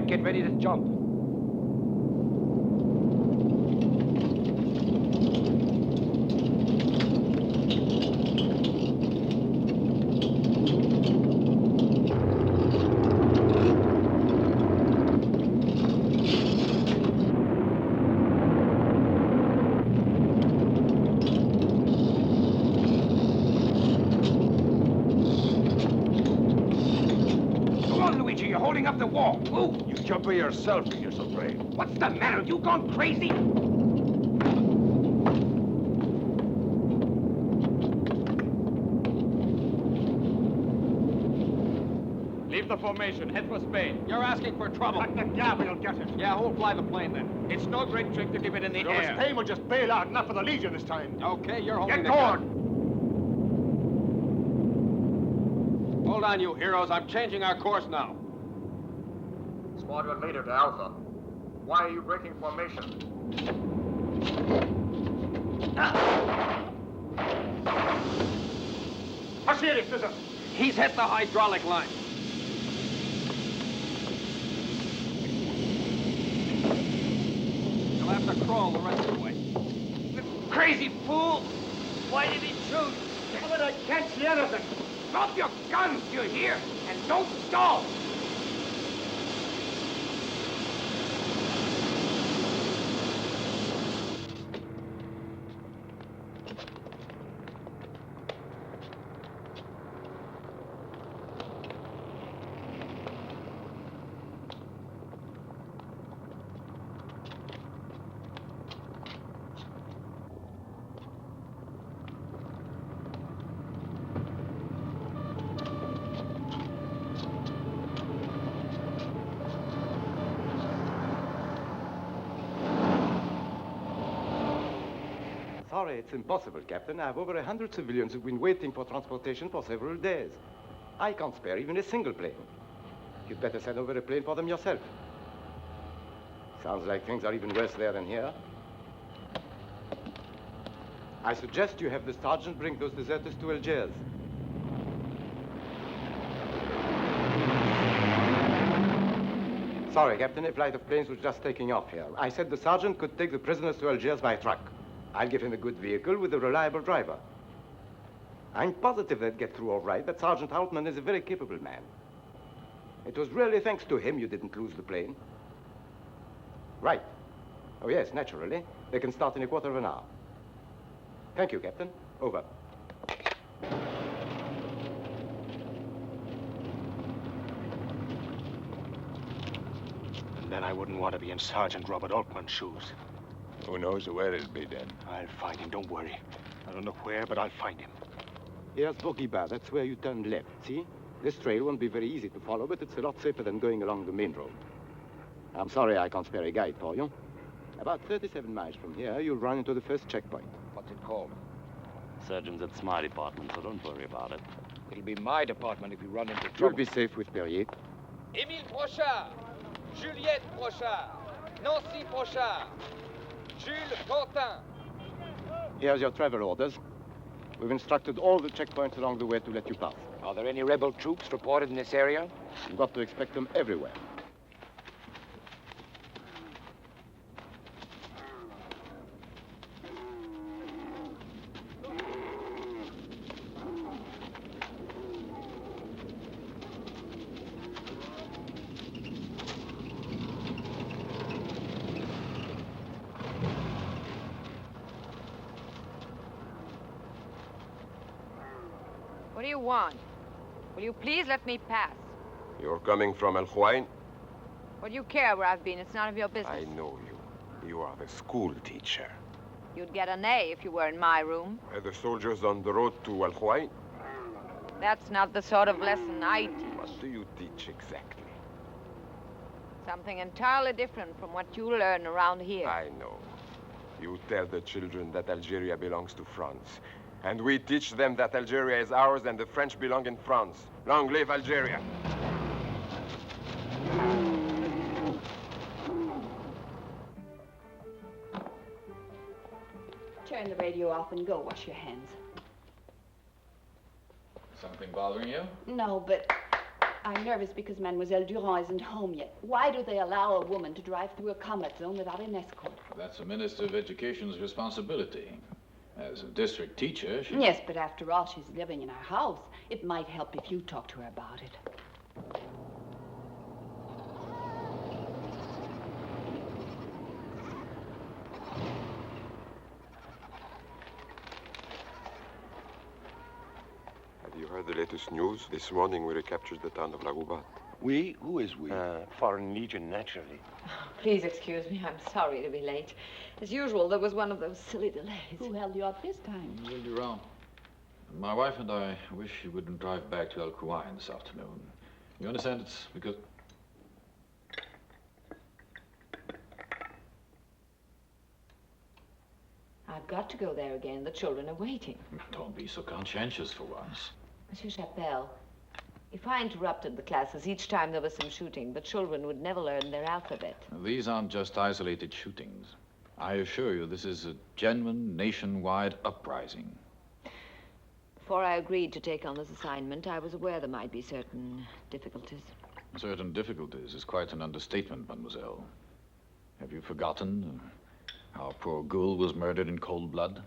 get ready to jump. Up the wall. Move! You jump by yourself if you're so brave. What's the matter? You gone crazy? Leave the formation. Head for Spain. You're asking for trouble. Like the gab, we'll get it. Yeah, who'll fly the plane then? It's no great trick to keep it in the air. Spain will just bail out. Enough for the Legion this time. Okay, you're holding Get the going. gun. Hold on, you heroes. I'm changing our course now. Squadron leader to Alpha. Why are you breaking formation? He's hit the hydraulic line. You'll have to crawl the rest of the way. Crazy fool! Why did he shoot? But I can't see anything. Drop your guns, you hear? And don't stall! Sorry, it's impossible, Captain. I have over 100 civilians who've been waiting for transportation for several days. I can't spare even a single plane. You'd better send over a plane for them yourself. Sounds like things are even worse there than here. I suggest you have the sergeant bring those deserters to Algiers. Sorry, Captain, a flight of planes was just taking off here. I said the sergeant could take the prisoners to Algiers by truck. I'll give him a good vehicle with a reliable driver. I'm positive they'd get through all right, but Sergeant Hauptmann is a very capable man. It was really thanks to him you didn't lose the plane. Right. Oh, yes, naturally. They can start in a quarter of an hour. Thank you, Captain. Over. And then I wouldn't want to be in Sergeant Robert Altman's shoes. Who knows where it'll be then? I'll find him, don't worry. I don't know where, but I'll find him. Here's Bourguiba. That's where you turn left, see? This trail won't be very easy to follow, but it's a lot safer than going along the main road. I'm sorry I can't spare a guide for you. About 37 miles from here, you'll run into the first checkpoint. What's it called? Surgeons, it's my department, so don't worry about it. It'll be my department if you run into You'll trouble. be safe with Perrier. Émile Brochard, Juliette Brochard, Nancy Brochard, Jules Quentin. Here's your travel orders. We've instructed all the checkpoints along the way to let you pass. Are there any rebel troops reported in this area? You've got to expect them everywhere. What do you want? Will you please let me pass? You're coming from El Huain? What do you care where I've been? It's none of your business. I know you. You are the school teacher. You'd get an A if you were in my room. Are the soldiers on the road to El Huain? That's not the sort of lesson I teach. What do you teach exactly? Something entirely different from what you learn around here. I know. You tell the children that Algeria belongs to France. And we teach them that Algeria is ours and the French belong in France. Long live Algeria. Turn the radio off and go wash your hands. Something bothering you? No, but I'm nervous because Mademoiselle Durand isn't home yet. Why do they allow a woman to drive through a combat zone without an escort? That's the Minister of Education's responsibility. As a district teacher, she... Yes, but after all, she's living in our house. It might help if you talk to her about it. Have you heard the latest news? This morning we recaptured the town of La Roubat. We? Who is we? Foreign Legion, naturally. Please excuse me. I'm sorry to be late. As usual, there was one of those silly delays. Who held you up this time? Mademoiselle Durand. My wife and I wish you wouldn't drive back to El Kouain this afternoon. You understand? It's because... I've got to go there again. The children are waiting. Don't be so conscientious for once. Monsieur Chapelle, if I interrupted the classes each time there was some shooting, the children would never learn their alphabet. These aren't just isolated shootings. I assure you, this is a genuine nationwide uprising. Before I agreed to take on this assignment, I was aware there might be certain difficulties. Certain difficulties is quite an understatement, mademoiselle. Have you forgotten how poor Gould was murdered in cold blood?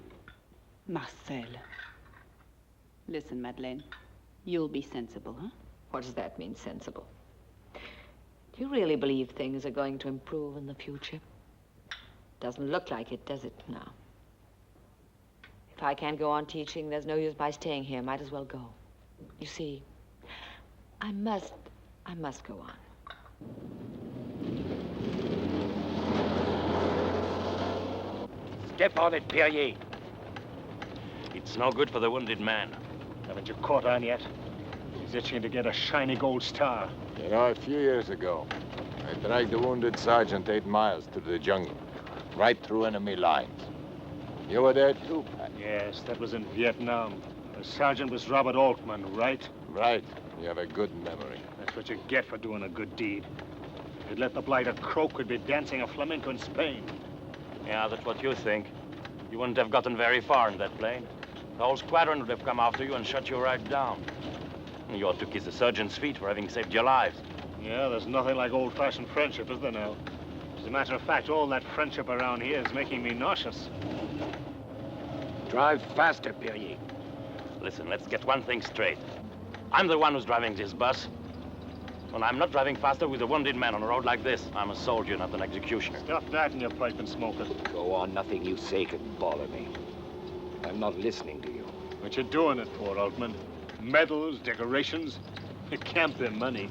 Marcel. Listen, Madeleine. You'll be sensible, huh? What does that mean, sensible? Do you really believe things are going to improve in the future? Doesn't look like it, does it, now? If I can't go on teaching, there's no use my staying here. Might as well go. You see, I must go on. Step on it, Perrier. It's no good for the wounded man. Haven't you caught on yet? He's itching to get a shiny gold star. You know, a few years ago, I dragged a wounded sergeant 8 miles through the jungle, right through enemy lines. You were there too, Pat. Yes, that was in Vietnam. The sergeant was Robert Altman, right? Right. You have a good memory. That's what you get for doing a good deed. If you'd let the blighted croak, we'd be dancing a flamenco in Spain. Yeah, that's what you think. You wouldn't have gotten very far in that plane. The whole squadron would have come after you and shut you right down. You ought to kiss the surgeon's feet for having saved your lives. Yeah, there's nothing like old-fashioned friendship, is there now? As a matter of fact, all that friendship around here is making me nauseous. Drive faster, Perrier. Listen, let's get one thing straight. I'm the one who's driving this bus. When I'm not driving faster with a wounded man on a road like this, I'm a soldier, not an executioner. Stuff that in your pipe and smoke it. Go on, nothing you say can bother me. I'm not listening to you. What you doing it for, Altman? Medals, decorations? You can't be money.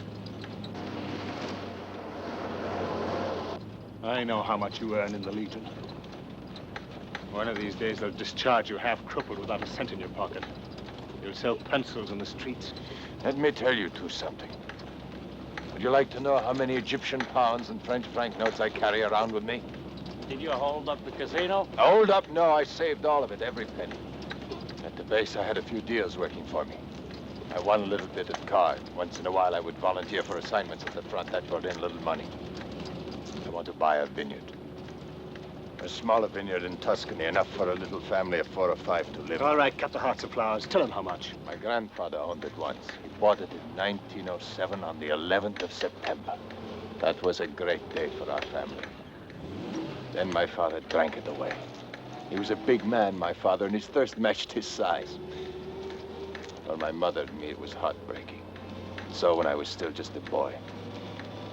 I know how much you earn in the Legion. One of these days they'll discharge you half crippled without a cent in your pocket. You'll sell pencils in the streets. Let me tell you two something. Would you like to know how many Egyptian pounds and French franc notes I carry around with me? Did you hold up the casino? Hold up? No, I saved all of it, every penny. At the base, I had a few deals working for me. I won a little bit at cards. Once in a while, I would volunteer for assignments at the front. That brought in a little money. I want to buy a vineyard. A smaller vineyard in Tuscany, enough for a little family of 4 or 5 to live. All right, cut the hearts of flowers. Tell him how much. My grandfather owned it once. He bought it in 1907 on the 11th of September. That was a great day for our family. Then my father drank it away. He was a big man, my father, and his thirst matched his size. For my mother and me, it was heartbreaking. So when I was still just a boy,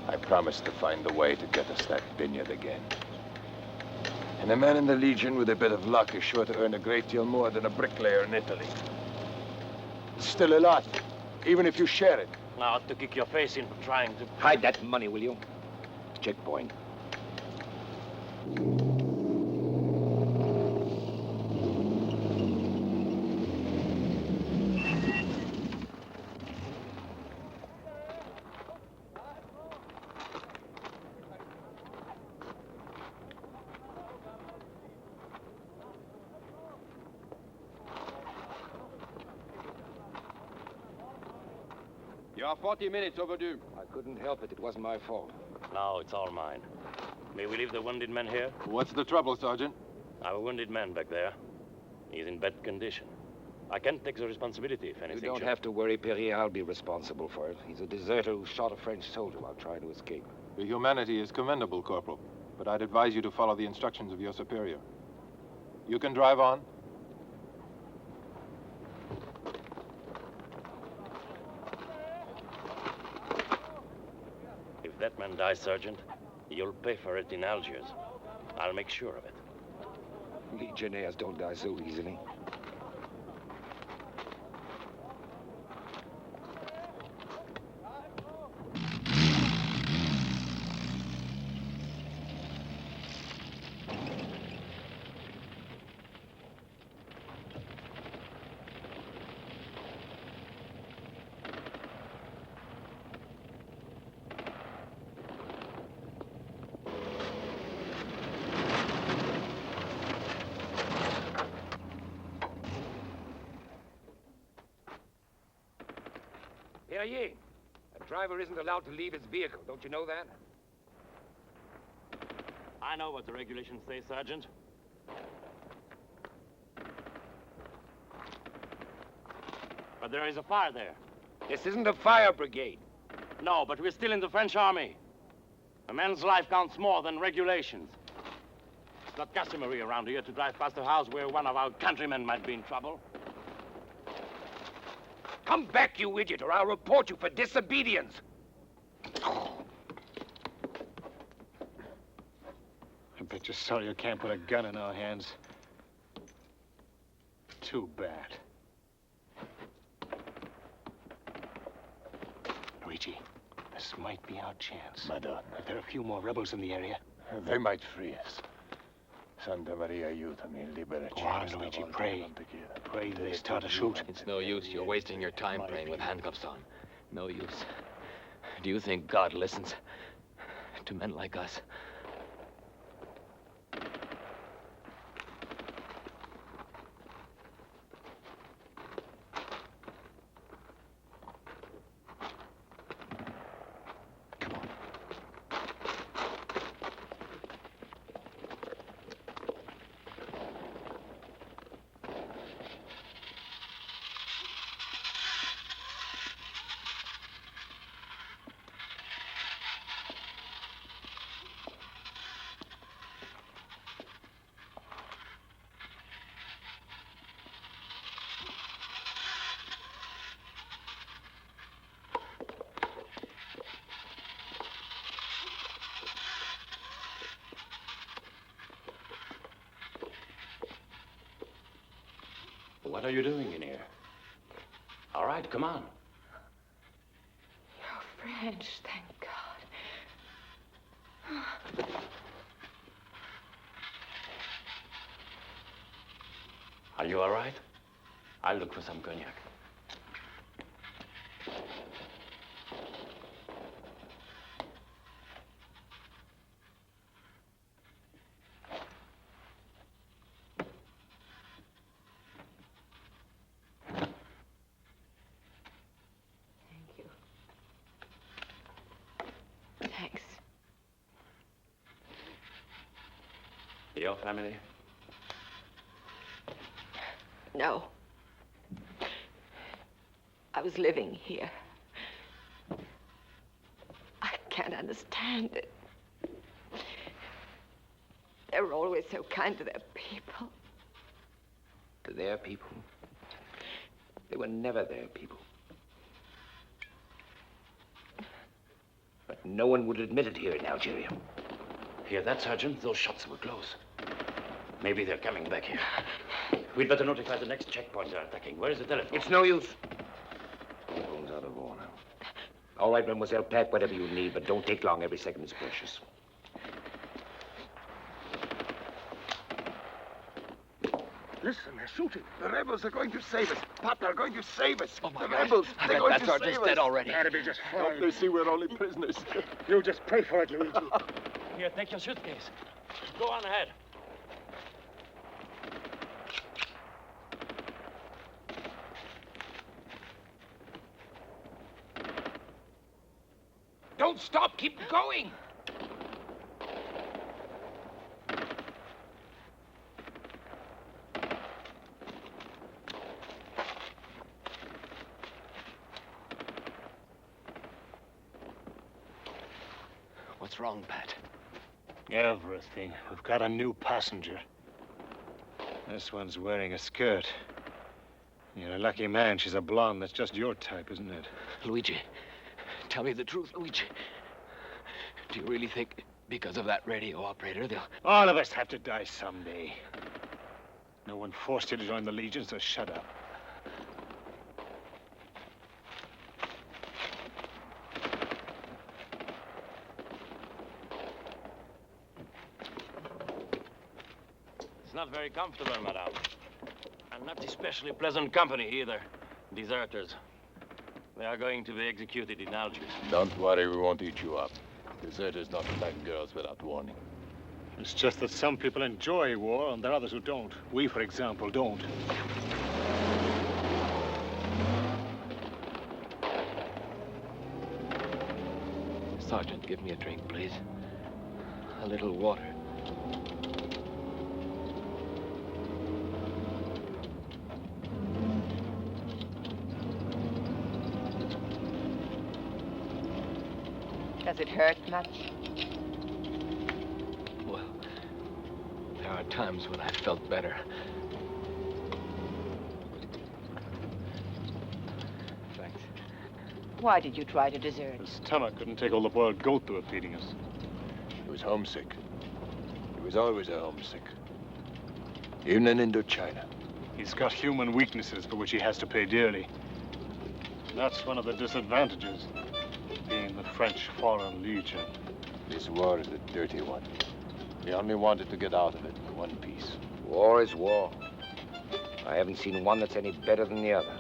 I promised to find a way to get us that vineyard again. And a man in the Legion with a bit of luck is sure to earn a great deal more than a bricklayer in Italy. It's still a lot, even if you share it. Now, to kick your face in for trying to... Hide that money, will you? Checkpoint. You're 40 minutes overdue. I couldn't help it. It wasn't my fault. No, it's all mine. May we leave the wounded man here? What's the trouble, Sergeant? I have a wounded man back there. He's in bad condition. I can't take the responsibility if anything. You don't have to worry, Perrier. I'll be responsible for it. He's a deserter who shot a French soldier while trying to escape. Your humanity is commendable, Corporal, but I'd advise you to follow the instructions of your superior. You can drive on. If that man dies, Sergeant, you'll pay for it in Algiers. I'll make sure of it. Legionnaires don't die so easily. Perrier, a driver isn't allowed to leave his vehicle. Don't you know that? I know what the regulations say, Sergeant. But there is a fire there. This isn't a fire brigade. No, but we're still in the French army. A man's life counts more than regulations. It's not customary around here to drive past a house where one of our countrymen might be in trouble. Come back, you idiot, or I'll report you for disobedience. I bet you're sorry you can't put a gun in our hands. Too bad. Luigi, this might be our chance. Madonna. There are a few more rebels in the area. They might free us. Santa Maria, aiutami, libera Go on, Luigi, pray. Pray they start to shoot. It's no use. You're wasting your time praying with handcuffs on. No use. Do you think God listens to men like us? What are you doing in here? All right, come on. You're French, thank God. Are you all right? I'll look for some cognac. Thanks. Your family? No. I was living here. I can't understand it. They were always so kind to their people. To their people? They were never their people. But no one would admit it here in Algeria. Hear that, Sergeant? Those shots were close. Maybe they're coming back here. We'd better notify the next checkpoint they're attacking. Where's the telephone? It's no use. The phone's out of order. All right, mademoiselle, pack whatever you need, but don't take long. Every second is precious. Listen, they're shooting. The rebels are going to save us. Pat, they're going to save us. Oh, my the God. rebels, I they're bet going that to sergeant's save us. dead already. That'll be just fine. Hope they see we're only prisoners. You just pray for it, Luigi. Here, take your suitcase. Go on ahead. Don't stop. Keep going. What's wrong, Pat? Everything. We've got a new passenger. This one's wearing a skirt. You're a lucky man. She's a blonde. That's just your type, isn't it? Luigi, tell me the truth, Luigi. Do you really think because of that radio operator, they'll... All of us have to die someday. No one forced you to join the Legion, so shut up. It's not very comfortable, madame. And not especially pleasant company either. Deserters. They are going to be executed in Algiers. Don't worry, we won't eat you up. Deserters don't attack girls without warning. It's just that some people enjoy war, and there are others who don't. We, for example, don't. Sergeant, give me a drink, please. A little water. Does it hurt much? Well, there are times when I felt better. Thanks. Why did you try to desert? His stomach couldn't take all the boiled goat they were feeding us. He was homesick. He was always a homesick. Even in Indochina. He's got human weaknesses for which he has to pay dearly. That's one of the disadvantages, being the French Foreign Legion. This war is a dirty one. We only wanted to get out of it in one piece. War is war. I haven't seen one that's any better than the other.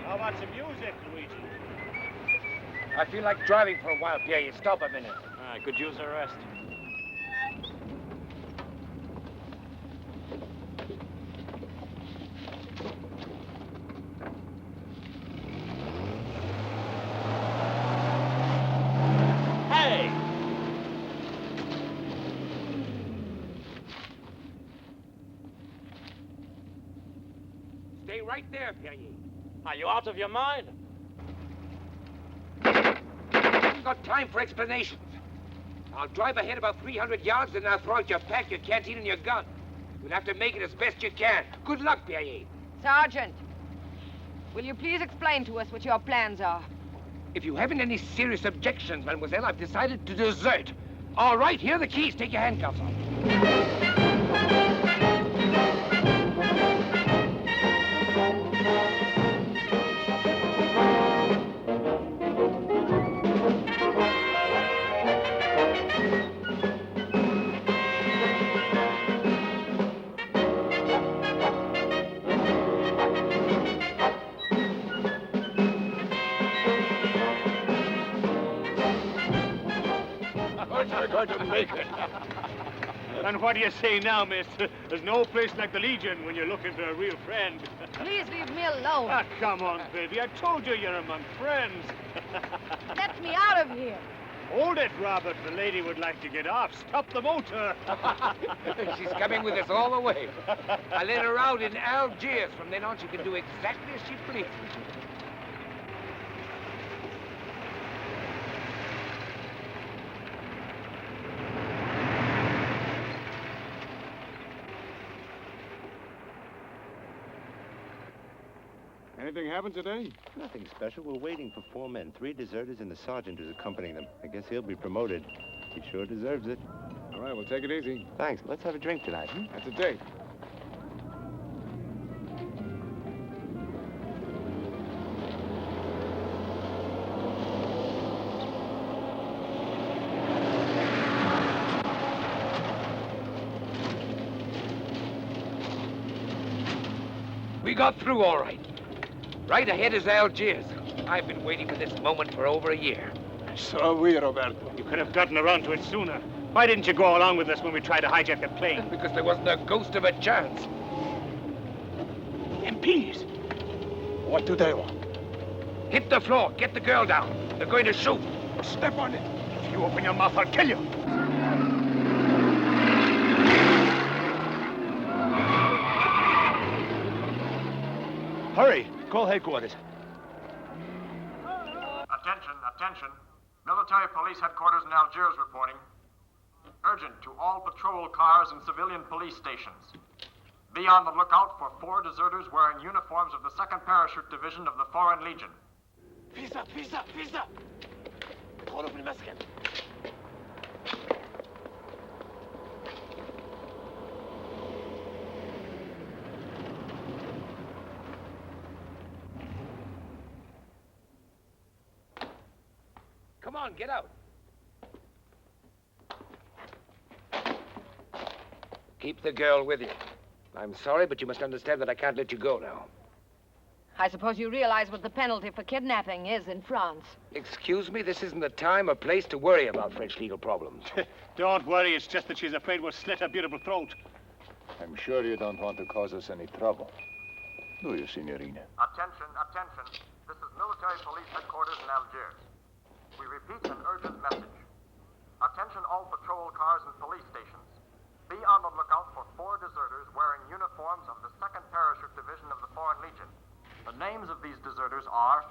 How about some music, Luigi? I feel like driving for a while, Pierre. You stop a minute. I could use a rest. Hey! Stay right there, Pierre. Are you out of your mind? I haven't got time for explanations. I'll drive ahead about 300 yards, and I'll throw out your pack, your canteen, and your gun. You'll have to make it as best you can. Good luck, Pierre. Sergeant, will you please explain to us what your plans are? If you haven't any serious objections, mademoiselle, I've decided to desert. All right, here are the keys. Take your handcuffs off. We're going to make it. And what do you say now, miss? There's no place like the Legion when you're looking for a real friend. Please leave me alone. Ah, come on, baby. I told you you're among friends. Let me out of here. Hold it, Robert. The lady would like to get off. Stop the motor. She's coming with us all the way. I let her out in Algiers. From then on, she can do exactly as she pleases. Anything happened today? Nothing special. We're waiting for 4 men, 3 deserters and the sergeant who's accompanying them. I guess he'll be promoted. He sure deserves it. All right, we'll take it easy. Thanks. Let's have a drink tonight, hmm? That's a date. We got through all right. Right ahead is Algiers. I've been waiting for this moment for over a year. So we, Roberto. You could have gotten around to it sooner. Why didn't you go along with us when we tried to hijack the plane? Because there wasn't a ghost of a chance. MPs. What do they want? Hit the floor. Get the girl down. They're going to shoot. Step on it. If you open your mouth, I'll kill you. Hurry. Call headquarters. Attention, attention. Military police headquarters in Algiers reporting. Urgent to all patrol cars and civilian police stations. Be on the lookout for 4 deserters wearing uniforms of the 2nd Parachute Division of the Foreign Legion. Visa! خلوا في المسكن. Come on, get out. Keep the girl with you. I'm sorry, but you must understand that I can't let you go now. I suppose you realize what the penalty for kidnapping is in France. Excuse me, this isn't the time or place to worry about French legal problems. Don't worry, it's just that she's afraid we'll slit her beautiful throat. I'm sure you don't want to cause us any trouble. Do you, Signorina? Attention, attention. This is military police headquarters in Algiers. We repeat an urgent message. Attention all patrol cars and police stations. Be on the lookout for 4 deserters wearing uniforms of the 2nd Parachute Division of the Foreign Legion. The names of these deserters are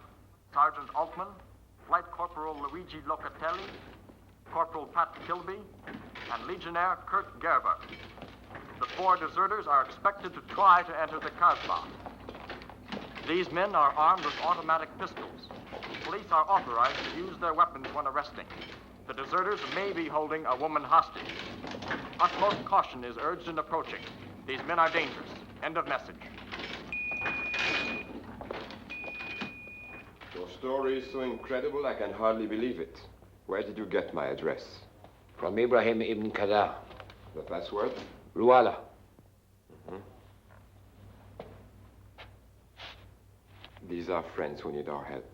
Sergeant Altman, Flight Corporal Luigi Locatelli, Corporal Pat Kilby, and Legionnaire Kurt Gerber. The 4 deserters are expected to try to enter the Casbah. These men are armed with automatic pistols. Police are authorized to use their weapons when arresting. The deserters may be holding a woman hostage. Utmost caution is urged in approaching. These men are dangerous. End of message. Your story is so incredible I can hardly believe it. Where did you get my address? From Ibrahim Ibn Qadar. The password? Ruala. These are friends who need our help.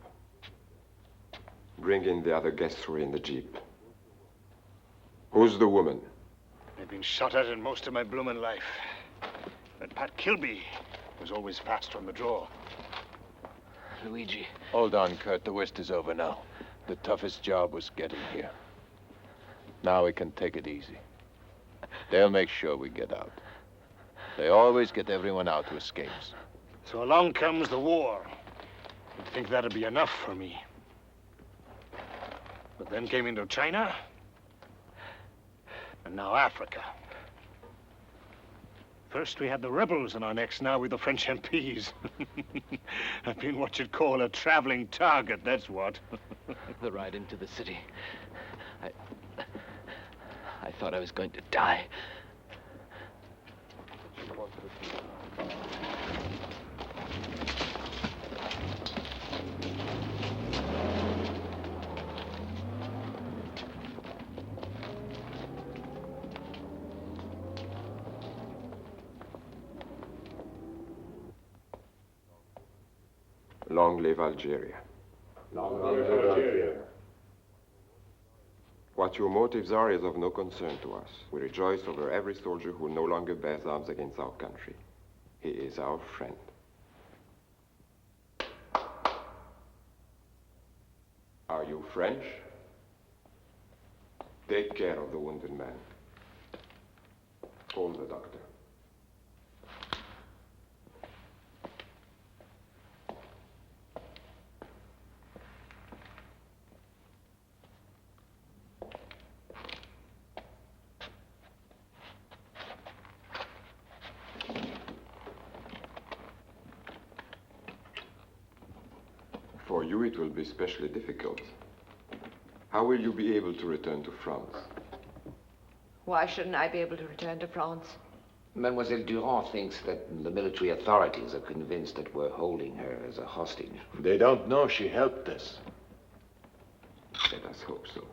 Bring in the other guests who are in the jeep. Who's the woman? I've been shot at in most of my bloomin' life. But Pat Kilby was always fast on the draw. Luigi. Hold on, Kurt. The worst is over now. The toughest job was getting here. Now we can take it easy. They'll make sure we get out. They always get everyone out who escapes. So along comes the war. You'd think that'd be enough for me. But then came into China, and now Africa. First we had the rebels on our necks, now with the French MPs. I've been what you'd call a traveling target, that's what. The ride into the city. I thought I was going to die. Long live Algeria. Long live Algeria. What your motives are is of no concern to us. We rejoice over every soldier who no longer bears arms against our country. He is our friend. Are you French? Take care of the wounded man. Call the doctor. For you, it will be especially difficult. How will you be able to return to France? Why shouldn't I be able to return to France? Mademoiselle Durand thinks that the military authorities are convinced that we're holding her as a hostage. They don't know she helped us. Let us hope so.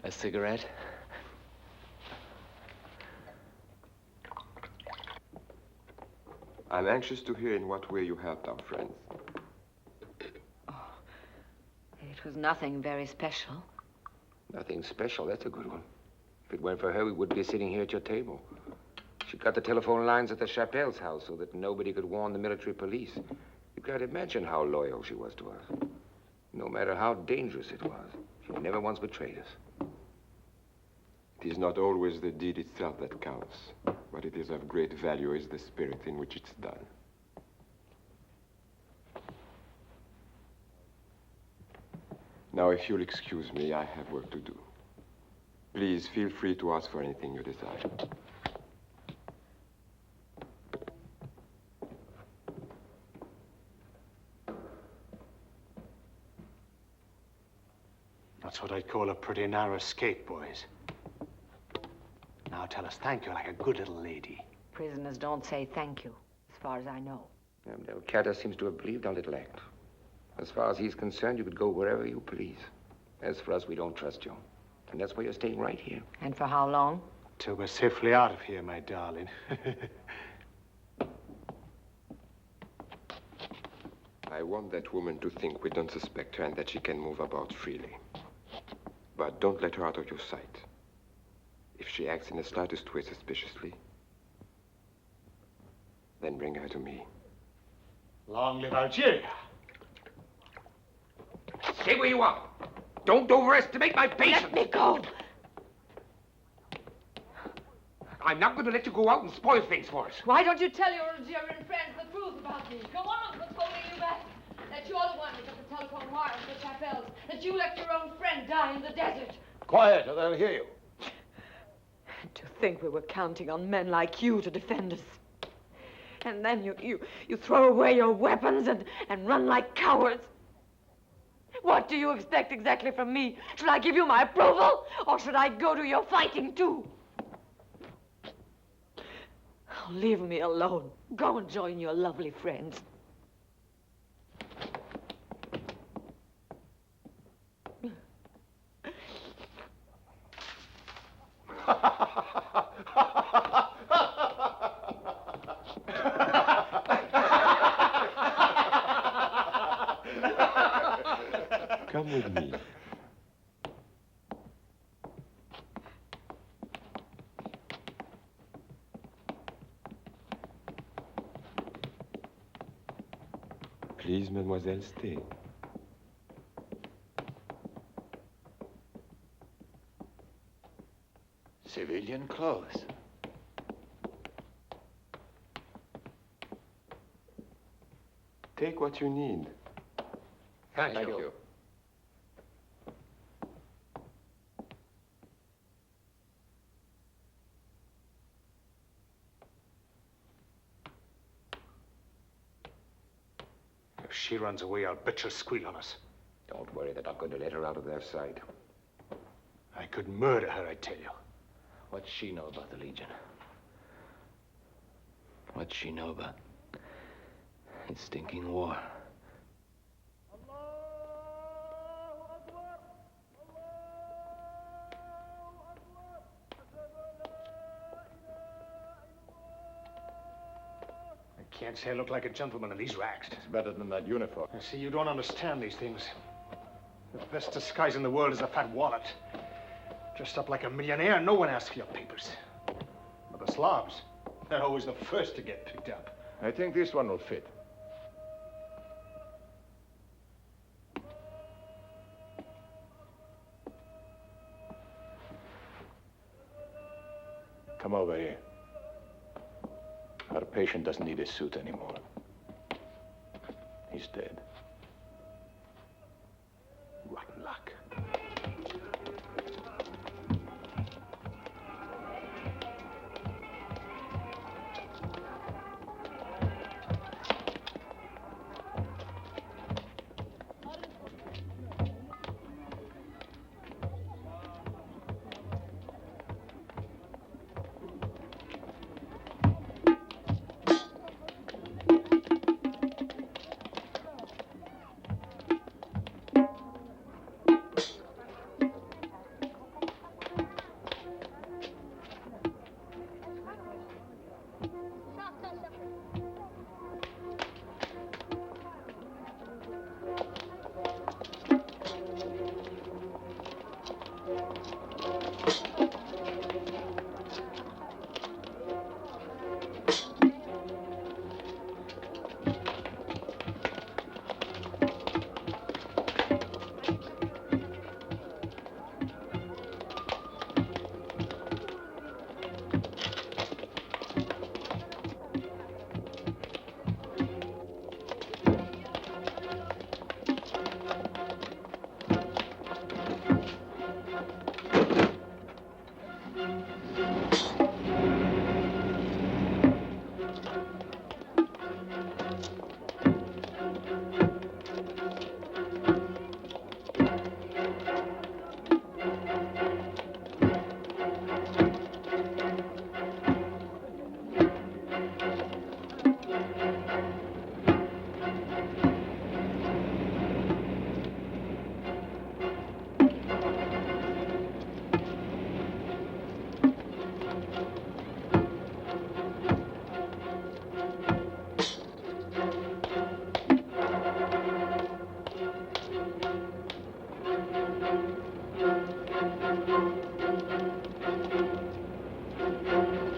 A cigarette? I'm anxious to hear in what way you helped our friends. It was nothing very special. Nothing special, that's a good one. If it weren't for her, we wouldn't be sitting here at your table. She cut the telephone lines at the Chapelle's house so that nobody could warn the military police. You can't imagine how loyal she was to us. No matter how dangerous it was, she never once betrayed us. It is not always the deed itself that counts, but it is of great value is the spirit in which it's done. Now, if you'll excuse me, I have work to do. Please feel free to ask for anything you desire. That's what I'd call a pretty narrow escape, boys. Now tell us thank you like a good little lady. Prisoners don't say thank you, as far as I know. Del Catter seems to have believed our little act. As far as he's concerned, you could go wherever you please. As for us, we don't trust you. And that's why you're staying right here. And for how long? Till we're safely out of here, my darling. I want that woman to think we don't suspect her and that she can move about freely. But don't let her out of your sight. If she acts in the slightest way suspiciously, then bring her to me. Long live Algeria! Stay where you are. Don't overestimate my patience. Let me go. I'm not going to let you go out and spoil things for us. Why don't you tell your Algerian friends the truth about me? Go on, what's holding you back? That you're the one who got the telephone wires for Chapelles. That you let your own friend die in the desert. Quiet, or they'll hear you. To think we were counting on men like you to defend us. And then you throw away your weapons and run like cowards. What do you expect exactly from me? Should I give you my approval? Or should I go to your fighting too? Oh, leave me alone. Go and join your lovely friends. Come with me. Please, mademoiselle, stay. Civilian clothes. Take what you need. Thank you. If she runs away, I'll bet she'll squeal on us. Don't worry, they're not going to let her out of their sight. I could murder her, I tell you. What's she know about the Legion? What's she know about its stinking war? I can't say I look like a gentleman in these rags. It's better than that uniform. You see, you don't understand these things. The best disguise in the world is a fat wallet. Dressed up like a millionaire, no one asks for your papers. But the Slavs, they're always the first to get picked up. I think this one will fit. Come over here. Our patient doesn't need his suit anymore. He's dead. Rotten luck.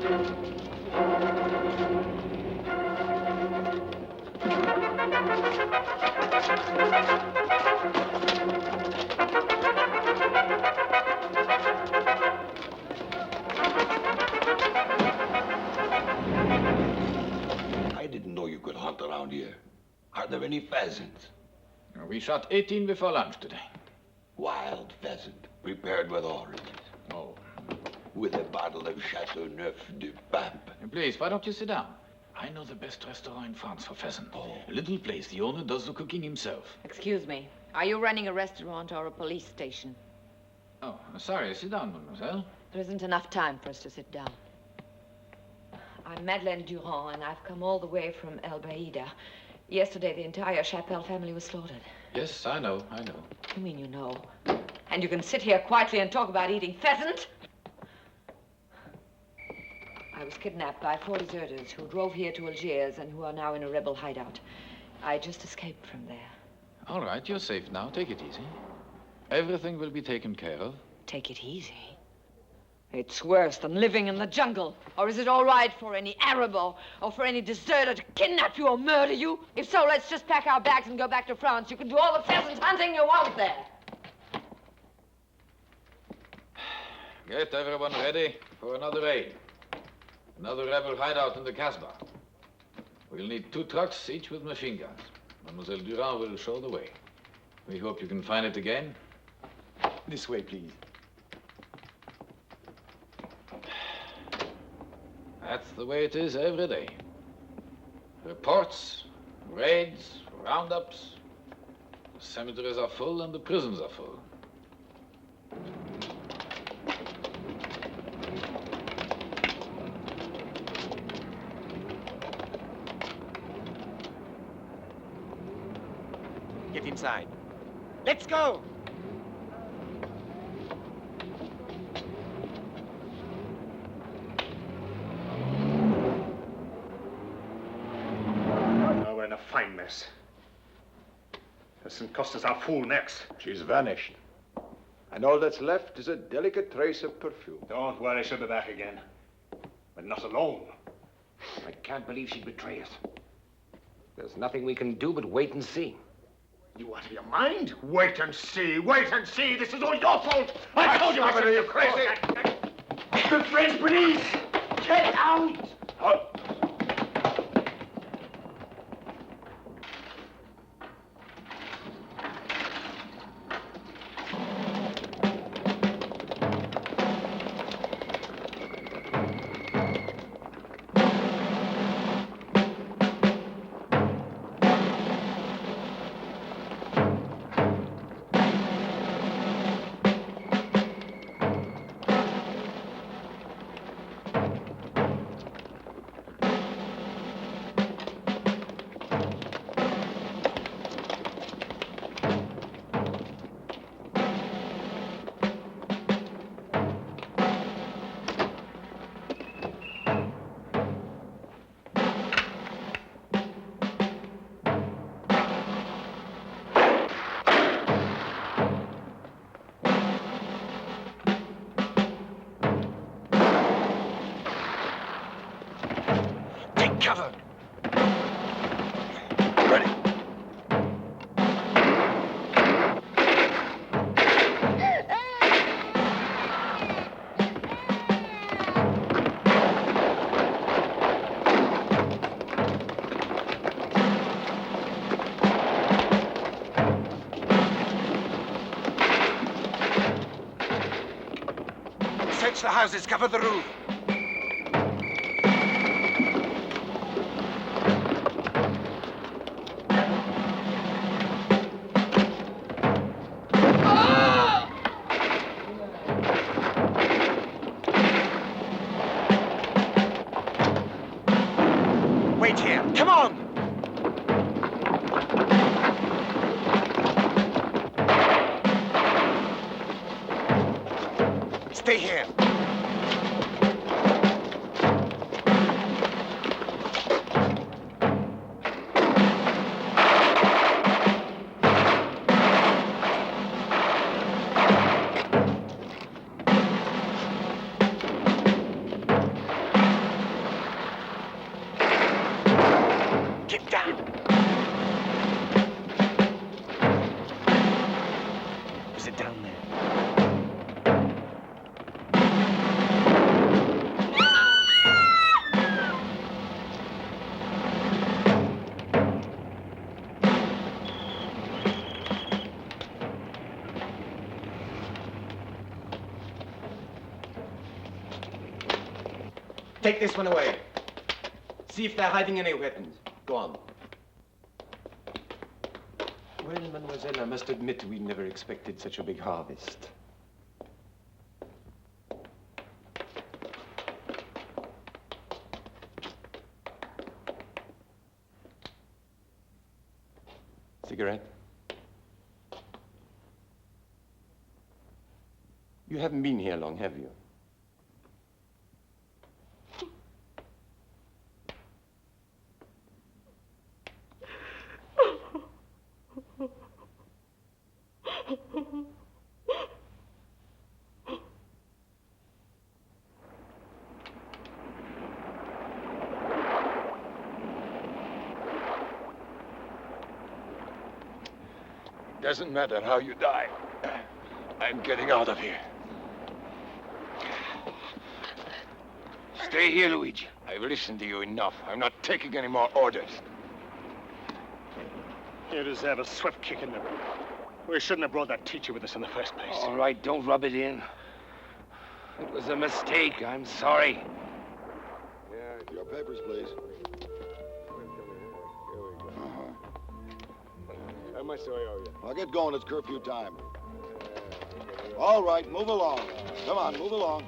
I didn't know you could hunt around here. Are there any pheasants? We shot 18 before lunch today. Wild pheasant, prepared with oranges. Oh. With a bottle of Chateau Neuf du Pape. Please, why don't you sit down? I know the best restaurant in France for pheasant. A little place. The owner does the cooking himself. Excuse me. Are you running a restaurant or a police station? Oh, sorry. Sit down, mademoiselle. There isn't enough time for us to sit down. I'm Madeleine Durand, and I've come all the way from El Baida. Yesterday, the entire Chapelle family was slaughtered. Yes, I know. You mean you know? And you can sit here quietly and talk about eating pheasant? I was kidnapped by 4 deserters who drove here to Algiers and who are now in a rebel hideout. I just escaped from there. All right, you're safe now. Take it easy. Everything will be taken care of. Take it easy? It's worse than living in the jungle. Or is it all right for any Arab or for any deserter to kidnap you or murder you? If so, let's just pack our bags and go back to France. You can do all the pheasant hunting you want there. Get everyone ready for another raid. Another rebel hideout in the Casbah. We'll need 2 trucks, each with machine guns. Mademoiselle Durand will show the way. We hope you can find it again. This way, please. That's the way it is every day. Reports, raids, roundups. The cemeteries are full and the prisons are full. Get inside. Let's go! Now we're in a fine mess. This can cost us our full necks. She's vanished. And all that's left is a delicate trace of perfume. Don't worry, she'll be back again. But not alone. I can't believe she'd betray us. There's nothing we can do but wait and see. You out of your mind? Wait and see, wait and see. This is all your fault. I told you I said you're crazy. The French police! Get out! Cover! Ready. Search the houses, cover the roof. Wait here. Come on! Stay here. Take this one away. See if they're hiding any weapons. Go on. Well, mademoiselle, I must admit we never expected such a big harvest. Cigarette? You haven't been here long, have you? Doesn't matter how you die. I'm getting out of here. Stay here, Luigi. I've listened to you enough. I'm not taking any more orders. You deserve a swift kick in the... We shouldn't have brought that teacher with us in the first place. All right, don't rub it in. It was a mistake. I'm sorry. Yeah, your papers, please. How much do I owe you? I'll get going. It's curfew time. All right, move along. Come on, move along.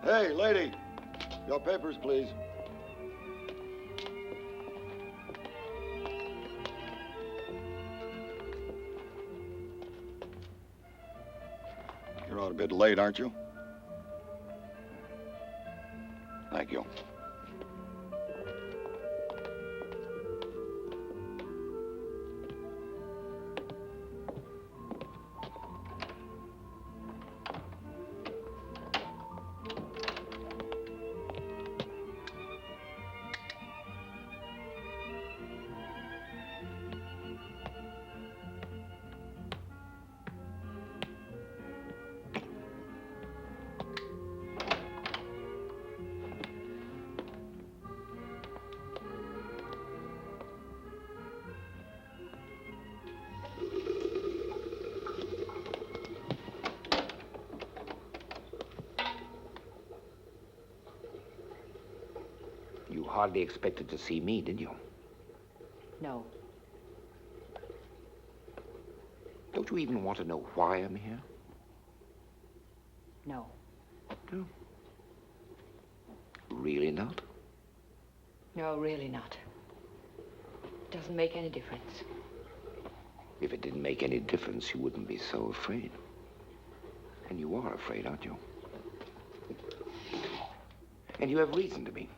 Hey, lady. Your papers, please. You're out a bit late, aren't you? Thank you. You hardly expected to see me, did you? No. Don't you even want to know why I'm here? No. No. Really not? No, really not. Doesn't make any difference. If it didn't make any difference, you wouldn't be so afraid. And you are afraid, aren't you? And you have reason to be.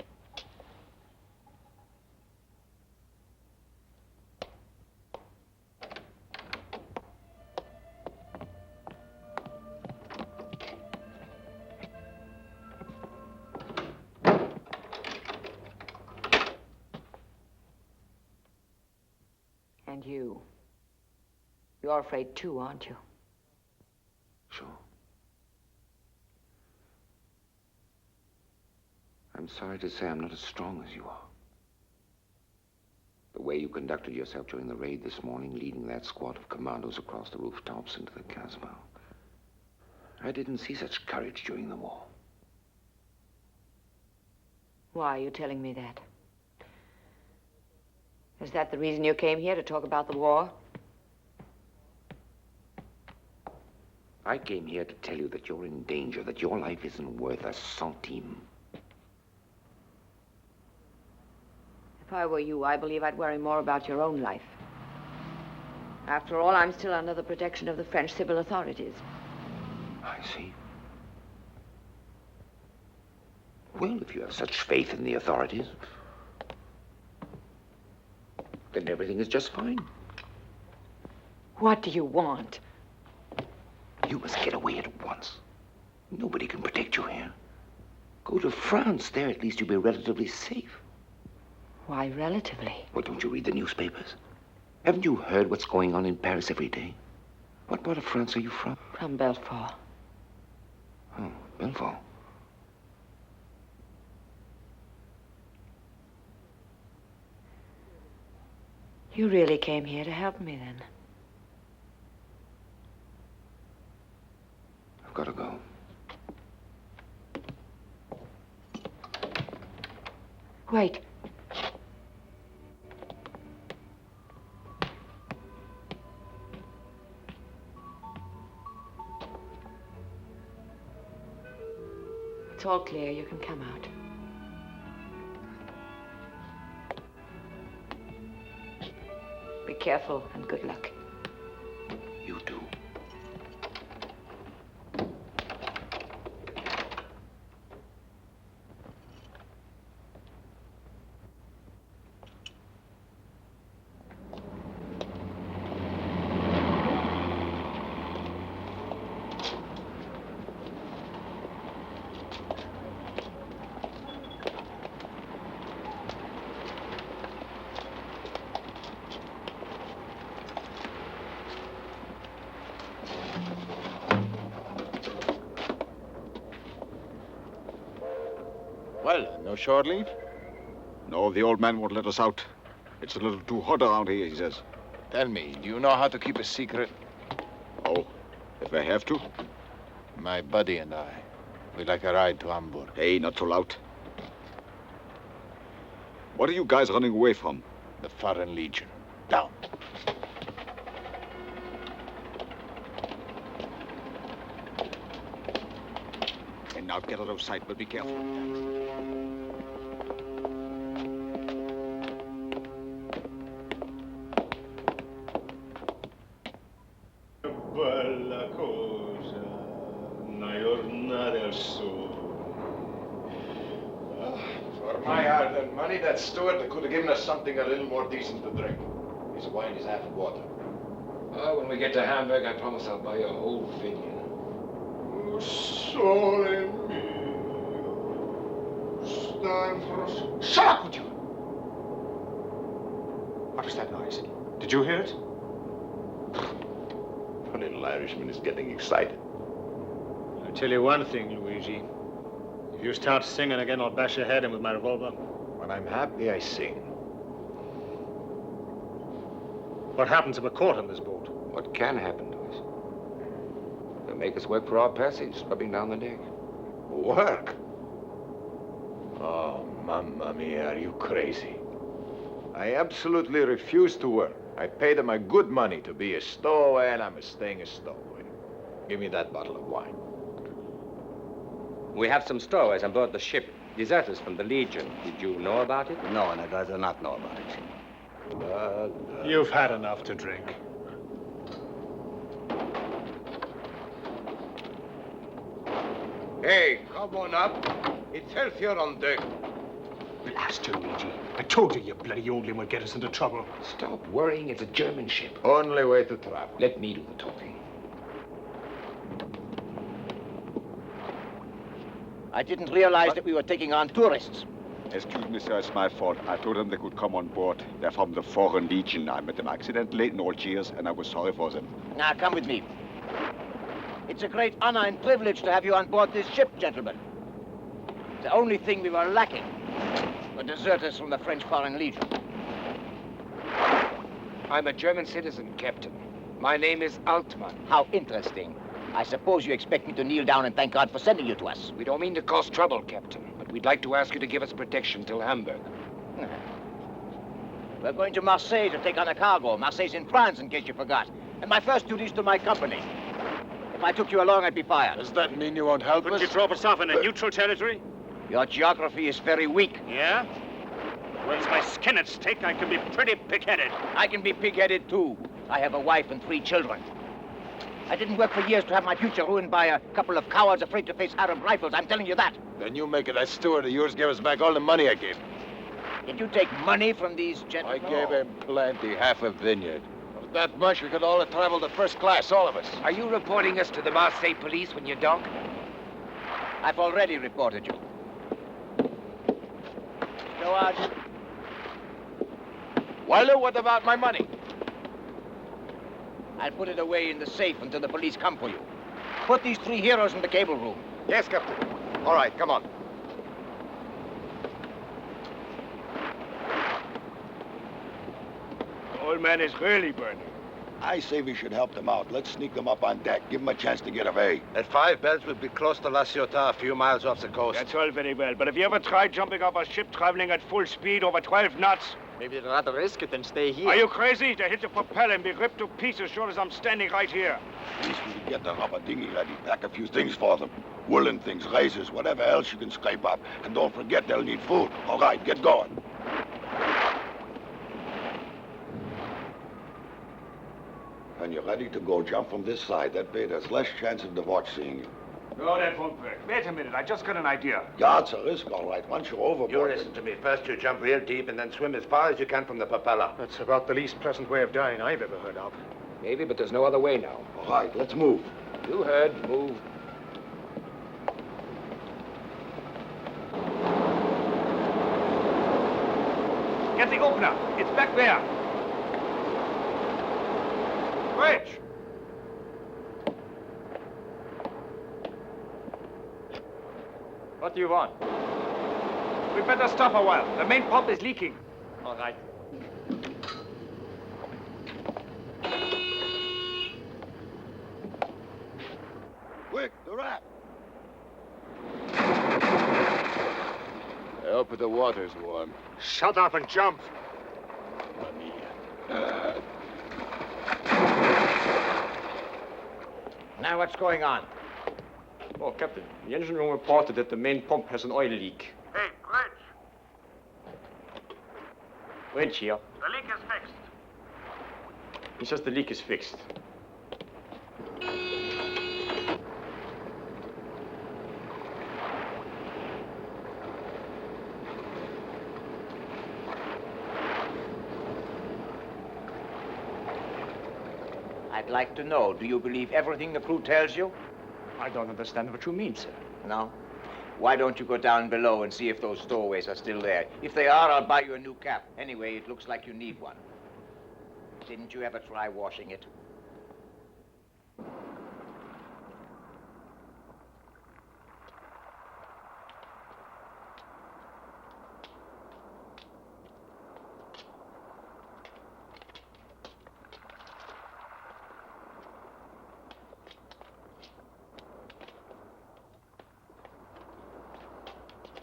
And you. You're afraid too, aren't you? Sure. I'm sorry to say I'm not as strong as you are. The way you conducted yourself during the raid this morning, leading that squad of commandos across the rooftops into the Casbah. I didn't see such courage during the war. Why are you telling me that? Is that the reason you came here, to talk about the war? I came here to tell you that you're in danger, that your life isn't worth a centime. If I were you, I believe I'd worry more about your own life. After all, I'm still under the protection of the French civil authorities. I see. Well, if you have such faith in the authorities, then everything is just fine. What do you want? You must get away at once. Nobody can protect you here. Go to France. There, at least, you'll be relatively safe. Why, relatively? Well, don't you read the newspapers? Haven't you heard what's going on in Paris every day? What part of France are you from? From Belfort. Oh, Belfort. You really came here to help me, then? I've got to go. Wait. It's all clear. You can come out. Be careful and good luck. You too. Well, no short leave? No, the old man won't let us out. It's a little too hot around here, he says. Tell me, do you know how to keep a secret? Oh, if I have to? My buddy and I, we'd like a ride to Hamburg. Hey, not so loud. What are you guys running away from? The Foreign Legion. Down. And now get out of sight, but be careful. Bella cosa, una giornata al sole. For my hard-earned money, that steward could have given us something a little more decent to drink. His wine is half water. Well, when we get to Hamburg, I promise I'll buy you a whole vineyard. Sole mio, it's time for us. Shut up, would you? What was that noise? Did you hear it? The little Irishman is getting excited. I'll tell you one thing, Luigi. If you start singing again, I'll bash your head in with my revolver. When I'm happy, I sing. What happened to the court on this boat? What can happen to us? They'll make us work for our passage, rubbing down the deck. Work? Oh, mamma mia, are you crazy? I absolutely refuse to work. I paid them a good money to be a stowaway, and I'm staying a stowaway. Give me that bottle of wine. We have some stowaways on board the ship, deserters from the Legion. Did you know about it? No, and I'd rather not know about it. You've had enough to drink. Hey, come on up. It's healthier on deck. Blast you, Luigi. I told you bloody old would get us into trouble. Stop worrying. It's a German ship. Only way to travel. Let me do the talking. I didn't realize that we were taking on tourists. Excuse me, sir, it's my fault. I told them they could come on board. They're from the Foreign Legion. I met them accidentally in Algiers, and I was sorry for them. Now, come with me. It's a great honor and privilege to have you on board this ship, gentlemen. The only thing we were lacking were deserters from the French Foreign Legion. I'm a German citizen, Captain. My name is Altmann. How interesting. I suppose you expect me to kneel down and thank God for sending you to us. We don't mean to cause trouble, Captain, but we'd like to ask you to give us protection till Hamburg. We're going to Marseille to take on a cargo. Marseille's in France, in case you forgot. And my first duty's to my company. If I took you along, I'd be fired. Does that mean you won't help Couldn't us? you drop us off in a neutral territory? Your geography is very weak. Yeah? Where's my skin at stake? I can be pretty pig-headed. I can be pig-headed, too. I have a wife and 3 children. I didn't work for years to have my future ruined by a couple of cowards afraid to face Arab rifles. I'm telling you that. Then you make it that steward of yours give us back all the money I gave him. Did you take money from these gentlemen? I gave him plenty, half a vineyard. For that much, we could all have traveled to first class, all of us. Are you reporting us to the Marseille police when you dock? I've already reported you. Steward. Well, what about my money? I'll put it away in the safe until the police come for you. Put these 3 heroes in the cable room. Yes, Captain. All right, come on. All old man is really burning. I say we should help them out. Let's sneak them up on deck. Give them a chance to get away. At 5 bells, we'll be close to La Ciotat, a few miles off the coast. That's all very well, but have you ever tried jumping off a ship traveling at full speed over 12 knots? Maybe they'd rather risk it than stay here. Are you crazy? They hit the propeller and be ripped to pieces sure as I'm standing right here. At least we can get the rubber dinghy ready. Pack a few things for them. Woolen things, razors, whatever else you can scrape up. And don't forget they'll need food. All right, get going. When you're ready to go, jump from this side. That way there's less chance of the watch seeing you. No, that won't work. Wait a minute, I just got an idea. Yeah, it's a risk, all right. Once you're overboard... You listen to me. First you jump real deep and then swim as far as you can from the propeller. That's about the least pleasant way of dying I've ever heard of. Maybe, but there's no other way now. All right, let's move. You heard. Move. Get the opener. It's back there. Bridge. What do you want? We better stop a while. The main pump is leaking. All right. Quick, the rat. I hope the water's warm. Shut up and jump. Now what's going on? Oh, Captain, the engine room reported that the main pump has an oil leak. Hey, Bridge. Bridge here. The leak is fixed. He says the leak is fixed. I'd like to know, do you believe everything the crew tells you? I don't understand what you mean, sir. No? Why don't you go down below and see if those stowaways are still there? If they are, I'll buy you a new cap. Anyway, it looks like you need one. Didn't you ever try washing it?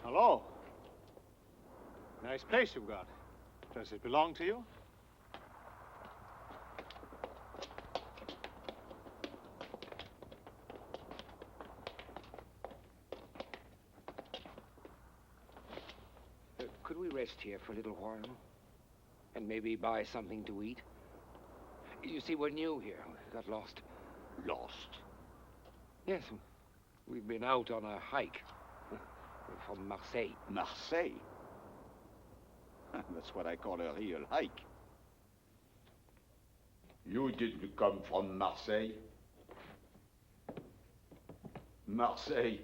Hello. Nice place you've got. Does it belong to you? Could we rest here for a little while? And maybe buy something to eat? You see, we're new here. We got lost. Lost? Yes. We've been out on a hike. From Marseille. Marseille? That's what I call a real hike. You didn't come from Marseille? Marseille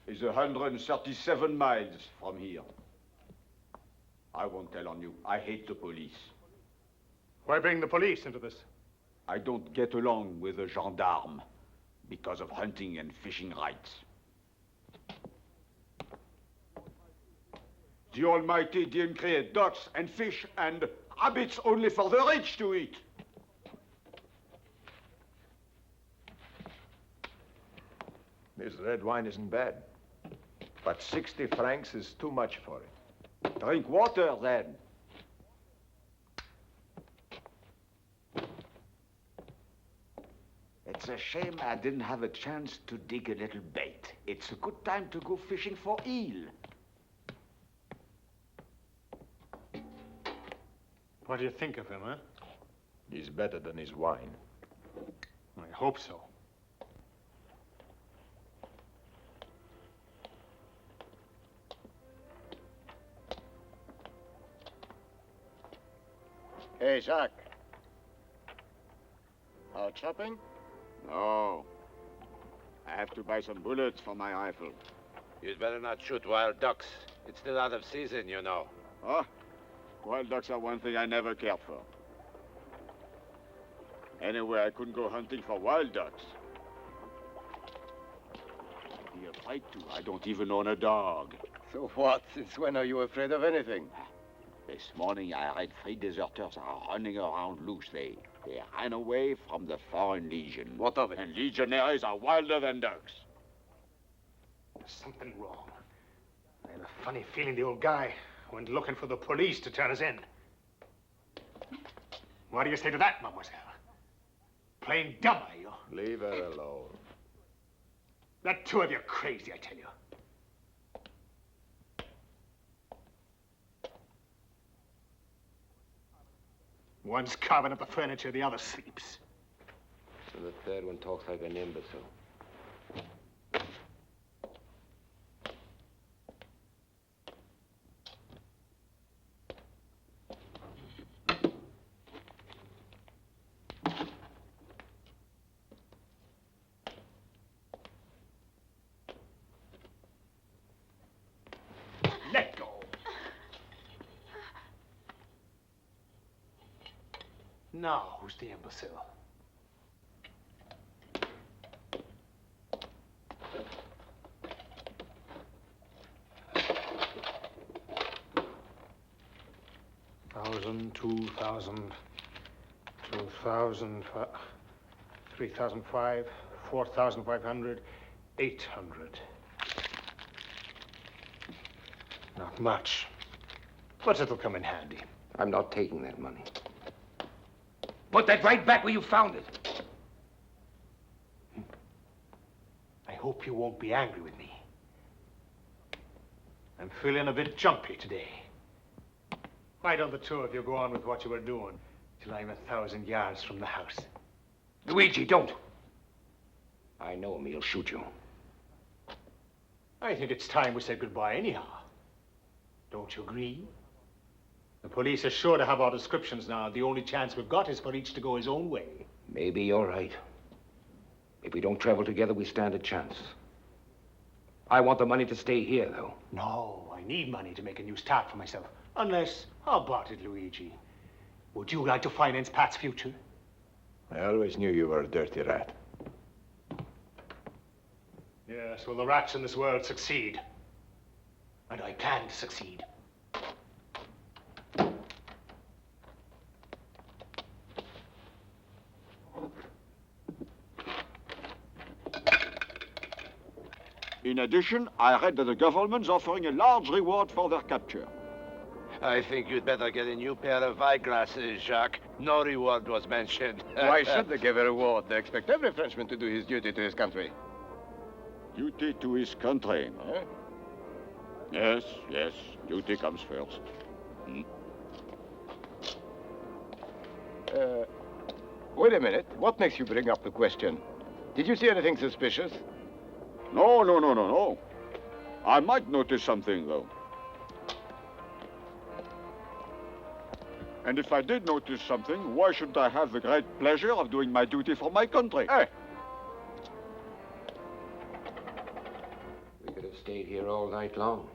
is 137 miles from here. I won't tell on you. I hate the police. Why bring the police into this? I don't get along with the gendarme because of hunting and fishing rights. The Almighty didn't create ducks and fish and rabbits only for the rich to eat. This red wine isn't bad, but 60 francs is too much for it. Drink water, then. It's a shame I didn't have a chance to dig a little bait. It's a good time to go fishing for eel. What do you think of him, huh? He's better than his wine. I hope so. Hey, Jacques. Out shopping? No. I have to buy some bullets for my rifle. You'd better not shoot wild ducks. It's still out of season, you know. Huh? Wild ducks are one thing I never cared for. Anyway, I couldn't go hunting for wild ducks. I'd be afraid to. I don't even own a dog. So what? Since when are you afraid of anything? This morning I read 3 deserters are running around loose. They ran away from the Foreign Legion. What of it? And legionaries are wilder than dogs. There's something wrong. I have a funny feeling the old guy went looking for the police to turn us in. What do you say to that, mademoiselle? Plain dumb, are you? Leave her alone. The two of you crazy, I tell you. One's carving up the furniture, the other sleeps. And the third one talks like an imbecile. Let go. Now, who's the imbecile? $1,000, $2,000, $2,000, $3,500, $4,500, $800. Not much, but it'll come in handy. I'm not taking that money. Put that right back where you found it. I hope you won't be angry with me. I'm feeling a bit jumpy today. Why don't the two of you go on with what you were doing till I'm 1,000 yards from the house? Luigi, don't. I know him. He'll shoot you. I think it's time we said goodbye anyhow. Don't you agree? The police are sure to have our descriptions now. The only chance we've got is for each to go his own way. Maybe you're right. If we don't travel together, we stand a chance. I want the money to stay here, though. No, I need money to make a new start for myself. Unless, how about it, Luigi? Would you like to finance Pat's future? I always knew you were a dirty rat. Yes, well, the rats in this world succeed. And I can succeed. In addition, I read that the government's offering a large reward for their capture. I think you'd better get a new pair of eyeglasses, Jacques. No reward was mentioned. Why should they give a reward? They expect every Frenchman to do his duty to his country. Duty to his country. Huh? Yes, yes. Duty comes first. Wait a minute. What makes you bring up the question? Did you see anything suspicious? No. I might notice something, though. And if I did notice something, why shouldn't I have the great pleasure of doing my duty for my country? Hey! We could have stayed here all night long.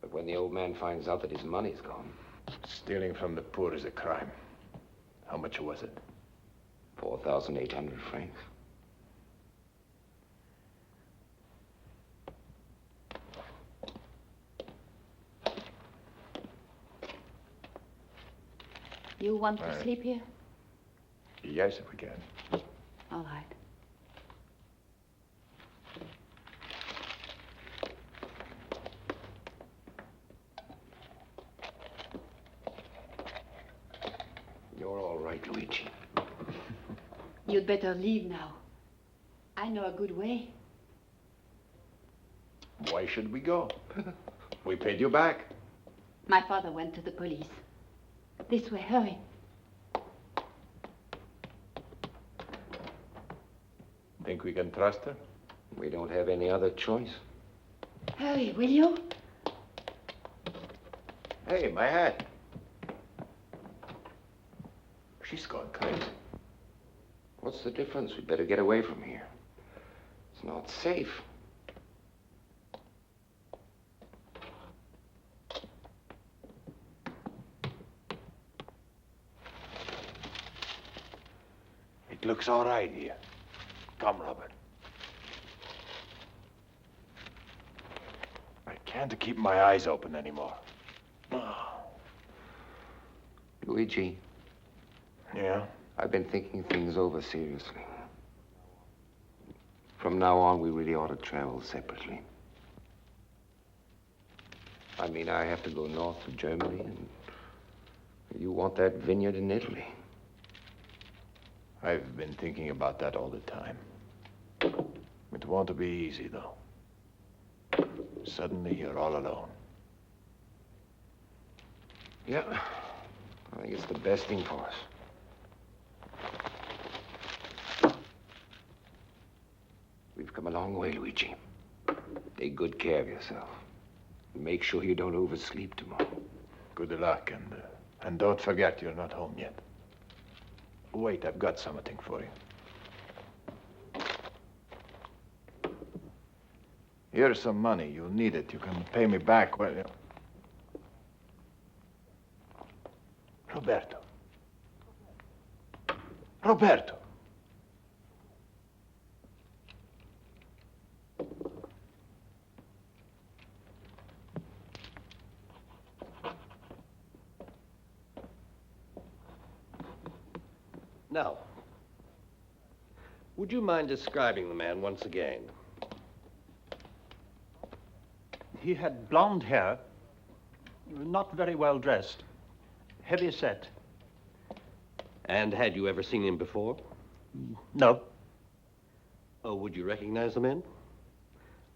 But when the old man finds out that his money's gone... Stealing from the poor is a crime. How much was it? 4,800 francs. You want to sleep here? Yes, if we can. All right. You're all right, Luigi. You'd better leave now. I know a good way. Why should we go? We paid you back. My father went to the police. This way, hurry. Think we can trust her? We don't have any other choice. Hurry, will you? Hey, my hat. She's gone crazy. What's the difference? We'd better get away from here. It's not safe. It looks all right here. Come, Robert. I can't keep my eyes open anymore. Luigi. Yeah? I've been thinking things over seriously. From now on, we really ought to travel separately. I mean, I have to go north to Germany, and you want that vineyard in Italy. I've been thinking about that all the time. It won't be easy, though. Suddenly, you're all alone. Yeah, I think it's the best thing for us. We've come a long way, Luigi. Take good care of yourself. Make sure you don't oversleep tomorrow. Good luck, and don't forget you're not home yet. Wait, I've got something for you. Here's some money. You'll need it. You can pay me back when... Roberto. Roberto. Now, would you mind describing the man once again? He had blonde hair, not very well dressed, heavy set. And had you ever seen him before? No. Oh, would you recognize the man?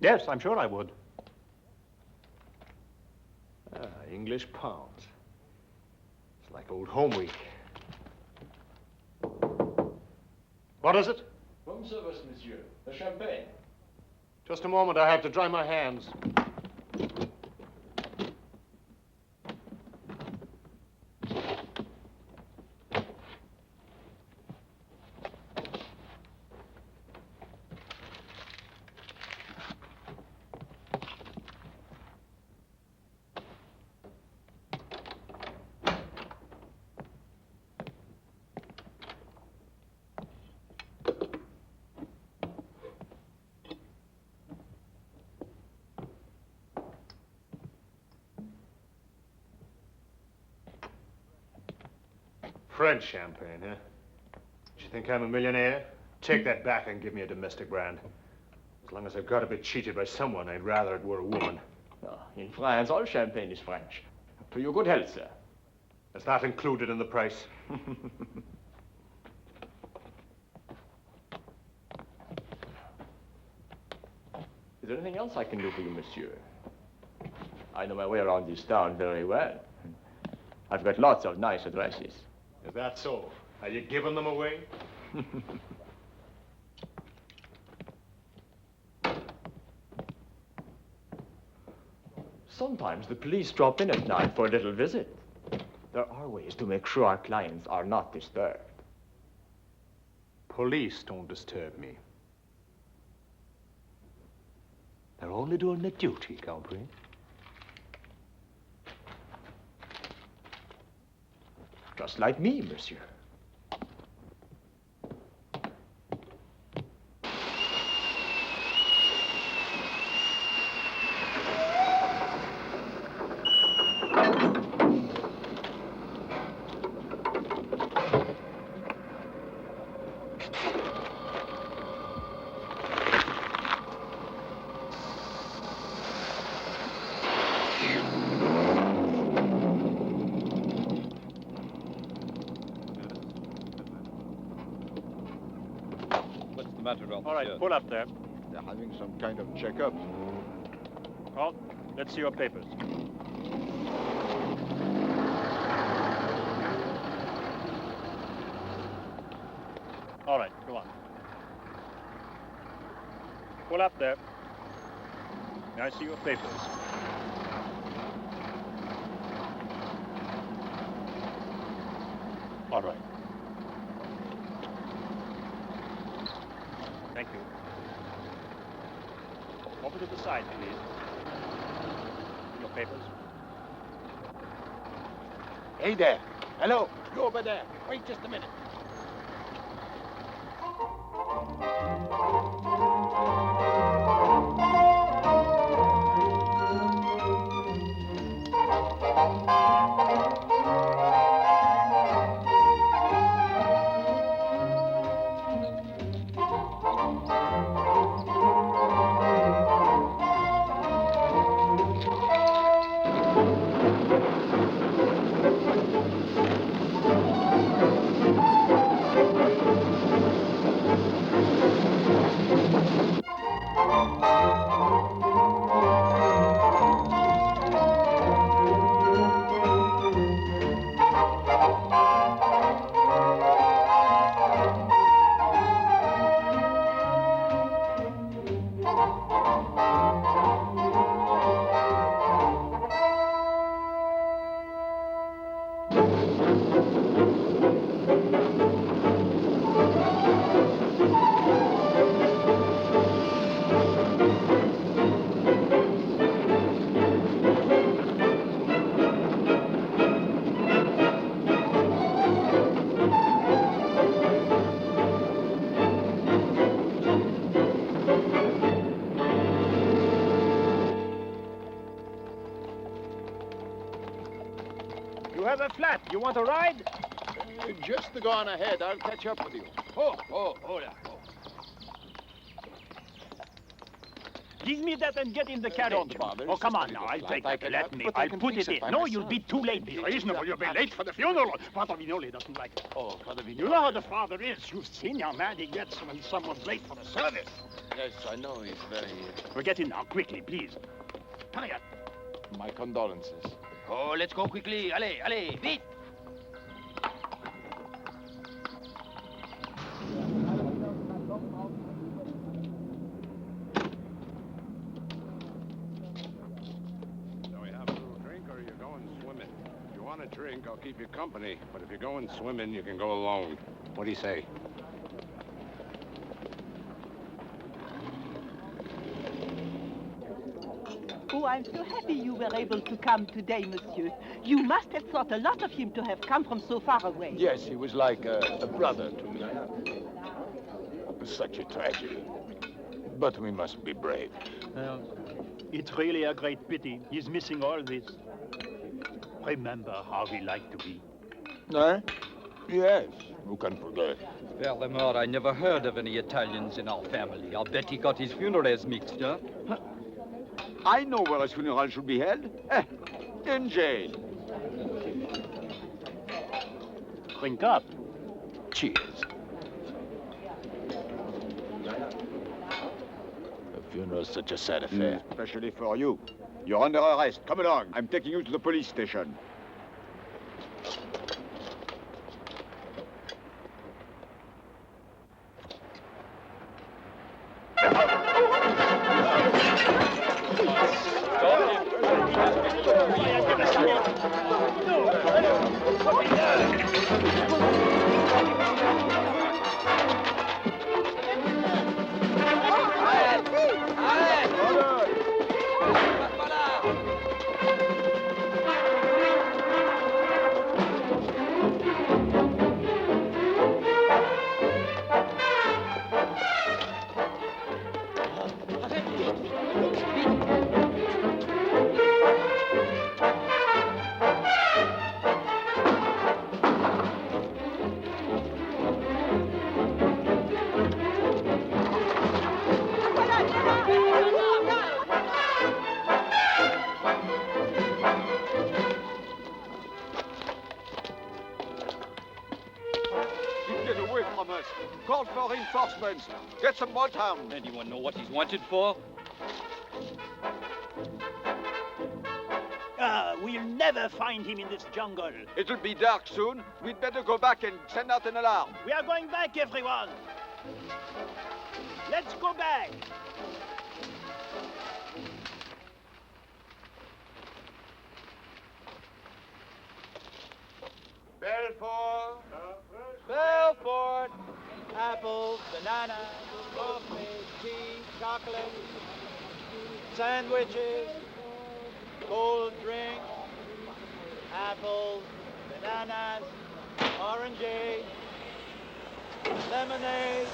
Yes, I'm sure I would. English pounds. It's like old home week. What is it? Room service, monsieur. The champagne. Just a moment, I have to dry my hands. French champagne, huh? Do you think I'm a millionaire? Take that back and give me a domestic brand. As long as I've got to be cheated by someone, I'd rather it were a woman. In France, all champagne is French. To your good health, sir. Is that included in the price? Is there anything else I can do for you, monsieur? I know my way around this town very well. I've got lots of nice addresses. Is that so? Are you giving them away? Sometimes the police drop in at night for a little visit. There are ways to make sure our clients are not disturbed. Police don't disturb me. They're only doing their duty, compris? Just like me, monsieur. All right, pull up there. They're having some kind of checkup. Oh, let's see your papers. All right, go on. Pull up there. May I see your papers? All right. Thank you. Over to the side, please. Your papers. Hey there. Hello. You over there. Wait just a minute. flat. You want a ride? Just to go on ahead. I'll catch up with you. Hold on. Give me that and get in the carriage. Oh, come on now. I'll take it. Let me. I'll put it in. No, you'll be too late. Be reasonable. You'll be late for the funeral. Father Vignoli doesn't like it. Oh, Father Vignoli. You know how the father is. You've seen how mad he gets when someone's late for the service. Yes, I know. He's very... Well, get in now, quickly, please. Hurry up. My condolences. Oh, let's go quickly. Allez, vite. Drink, I'll keep you company. But if you're going swimming, you can go alone. What do you say? Oh, I'm so happy you were able to come today, monsieur. You must have thought a lot of him to have come from so far away. Yes, he was like a brother to me. Such a tragedy. But we must be brave. It's really a great pity. He's missing all this. Remember how he liked to be. Eh? Yes, who can forget? Furthermore, I never heard of any Italians in our family. I'll bet he got his funerals mixed up. I know where his funeral should be held. In jail. Drink up. Cheers. A funeral's such a sad affair. Especially for you. You're under arrest. Come along. I'm taking you to the police station. Call for reinforcements. Get some bloodhounds. Anyone know what he's wanted for? We'll never find him in this jungle. It'll be dark soon. We'd better go back and send out an alarm. We are going back, everyone. Let's go back. Belfort. Belfort. Apples, bananas, coffee, tea, chocolate, sandwiches, cold drinks, apples, bananas, oranges, lemonade.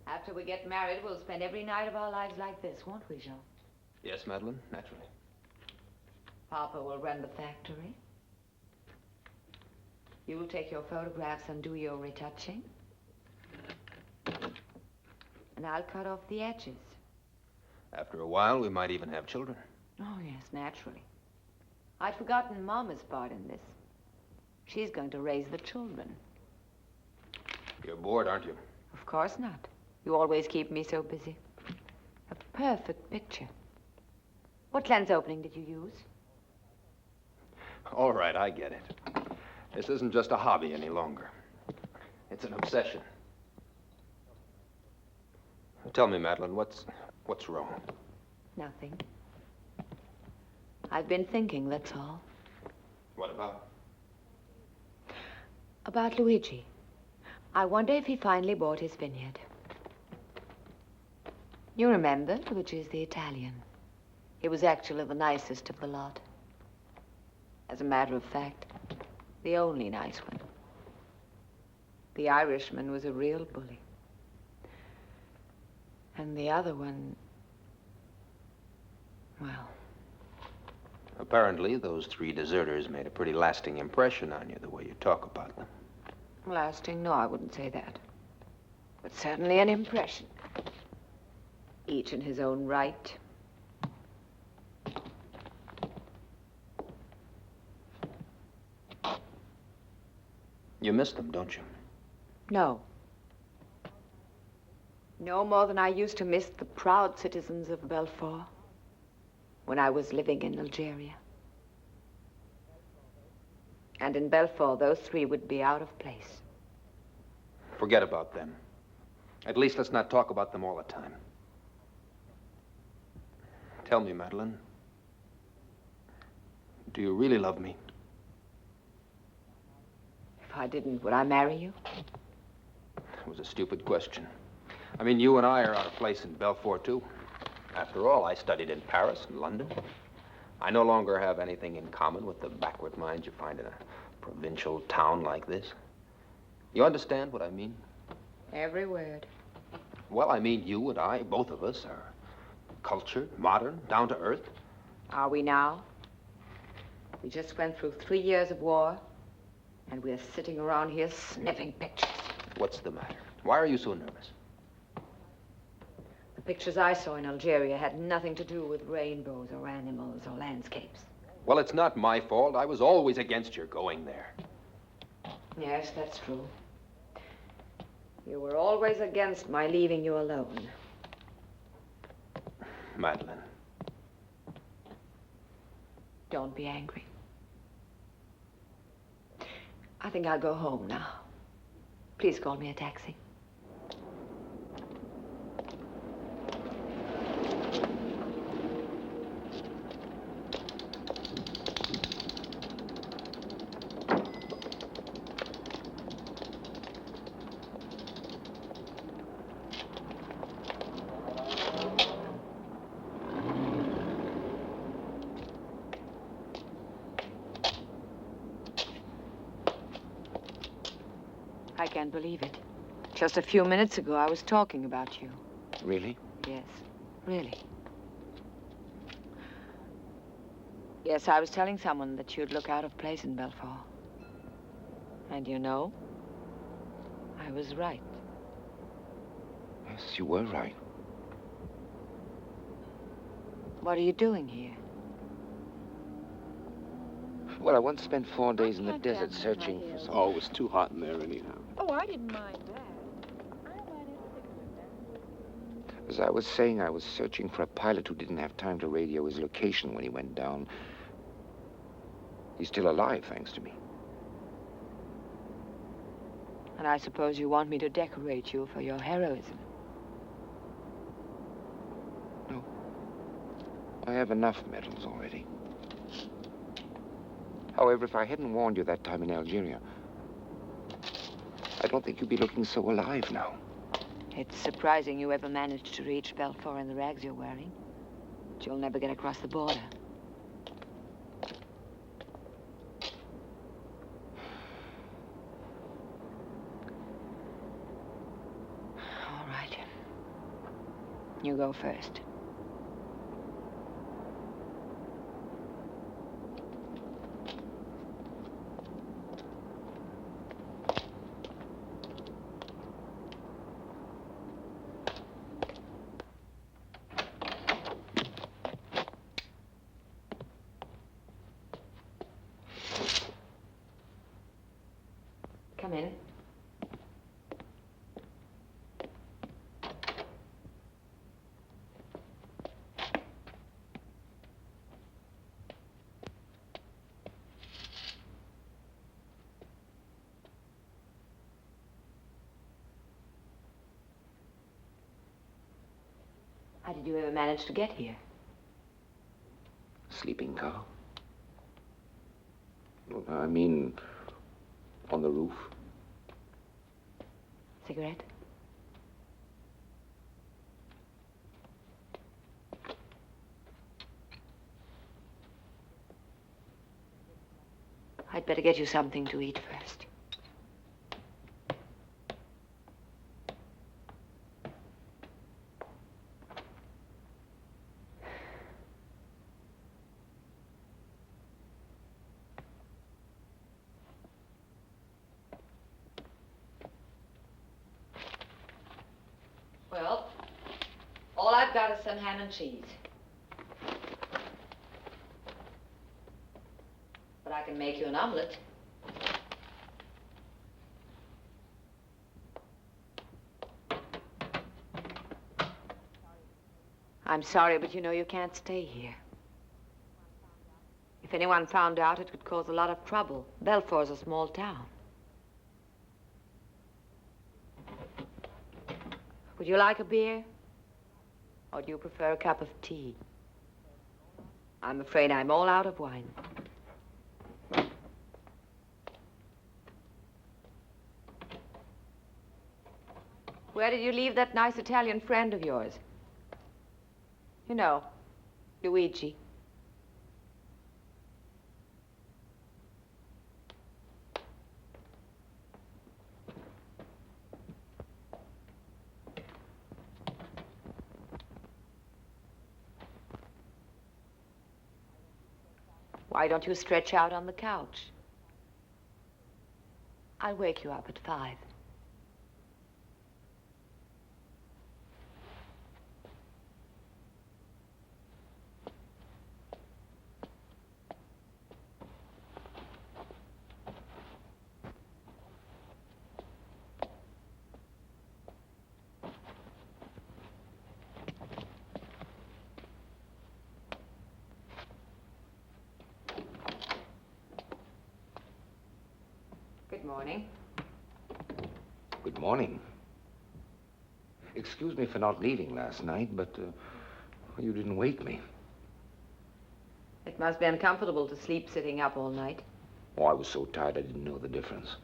After we get married, we'll spend every night of our lives like this, won't we, Jean? Yes, Madeline, naturally. Papa will run the factory. You will take your photographs and do your retouching. And I'll cut off the edges. After a while, we might even have children. Oh, yes, naturally. I'd forgotten Mama's part in this. She's going to raise the children. You're bored, aren't you? Of course not. You always keep me so busy. A perfect picture. What lens opening did you use? All right, I get it. This isn't just a hobby any longer. It's an obsession. Tell me, Madeline, what's wrong? Nothing. I've been thinking, that's all. What about? About Luigi. I wonder if he finally bought his vineyard. You remember, Luigi's the Italian. He was actually the nicest of the lot. As a matter of fact, the only nice one. The Irishman was a real bully. And the other one, well... Apparently, those 3 deserters made a pretty lasting impression on you, the way you talk about them. Lasting? No, I wouldn't say that. But certainly an impression. Each in his own right. You miss them, don't you? No. No more than I used to miss the proud citizens of Belfort when I was living in Algeria. And in Belfort, those 3 would be out of place. Forget about them. At least let's not talk about them all the time. Tell me, Madeline, do you really love me? If I didn't, would I marry you? It was a stupid question. I mean, you and I are out of place in Belfort, too. After all, I studied in Paris and London. I no longer have anything in common with the backward minds you find in a provincial town like this. You understand what I mean? Every word. Well, I mean, you and I, both of us, are cultured, modern, down to earth. Are we now? We just went through 3 years of war, and we're sitting around here sniffing pictures. What's the matter? Why are you so nervous? The pictures I saw in Algeria had nothing to do with rainbows or animals or landscapes. Well, it's not my fault. I was always against your going there. Yes, that's true. You were always against my leaving you alone. Madeline. Don't be angry. I think I'll go home now. Please call me a taxi. I can't believe it. Just a few minutes ago, I was talking about you. Really? Yes, really. Yes, I was telling someone that you'd look out of place in Belfort. And you know, I was right. Yes, you were right. What are you doing here? Well, I once spent 4 days in the desert searching for some... Oh, it was too hot in there anyhow. Oh, I didn't mind that. As I was saying, I was searching for a pilot who didn't have time to radio his location when he went down. He's still alive, thanks to me. And I suppose you want me to decorate you for your heroism. No. I have enough medals already. However, if I hadn't warned you that time in Algeria, I don't think you'd be looking so alive now. It's surprising you ever managed to reach Belfort in the rags you're wearing. But you'll never get across the border. All right. You go first. Come in. How did you ever manage to get here? Sleeping car. I mean, on the roof. Cigarette? I'd better get you something to eat first. some ham and cheese. But I can make you an omelet. I'm sorry, but you know you can't stay here. If anyone found out, it could cause a lot of trouble. Belfort's a small town. Would you like a beer? Or do you prefer a cup of tea? I'm afraid I'm all out of wine. Where did you leave that nice Italian friend of yours? You know, Luigi. Why don't you stretch out on the couch? I'll wake you up at 5. Good morning. Good morning. Excuse me for not leaving last night, but you didn't wake me. It must be uncomfortable to sleep sitting up all night. Oh, I was so tired I didn't know the difference.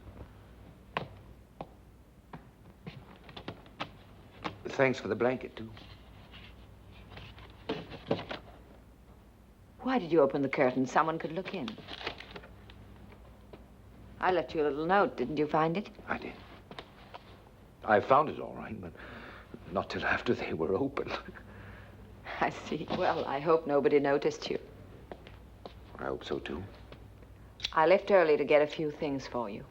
Thanks for the blanket, too. Why did you open the curtain? Someone could look in. I left you a little note. Didn't you find it? I did. I found it all right, but not till after they were open. I see. Well, I hope nobody noticed you. I hope so, too. I left early to get a few things for you.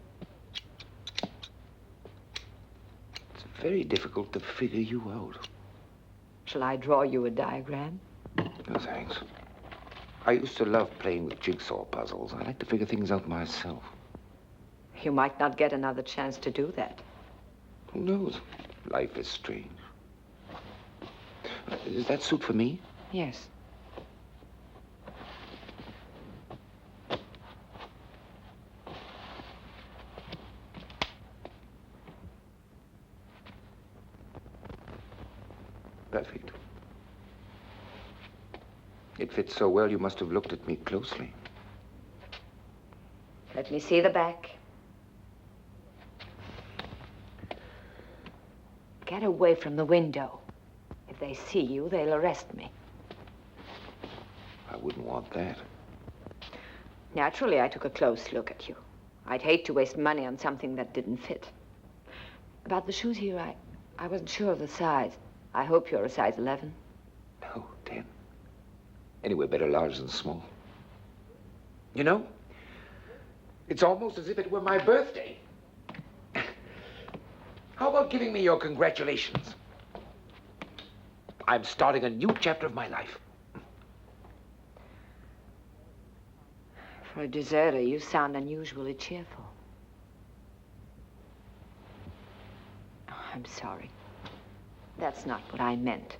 It's very difficult to figure you out. Shall I draw you a diagram? No, thanks. I used to love playing with jigsaw puzzles. I like to figure things out myself. You might not get another chance to do that. Who knows? Life is strange. Is that suit for me? Yes. Perfect. It fits so well, you must have looked at me closely. Let me see the back. Get away from the window. If they see you, they'll arrest me. I wouldn't want that. Naturally, I took a close look at you. I'd hate to waste money on something that didn't fit. About the shoes here, I wasn't sure of the size. I hope you're a size 11. No, 10. Anyway, better large than small. You know, it's almost as if it were my birthday. How about giving me your congratulations? I'm starting a new chapter of my life. For a deserter, you sound unusually cheerful. Oh, I'm sorry. That's not what I meant.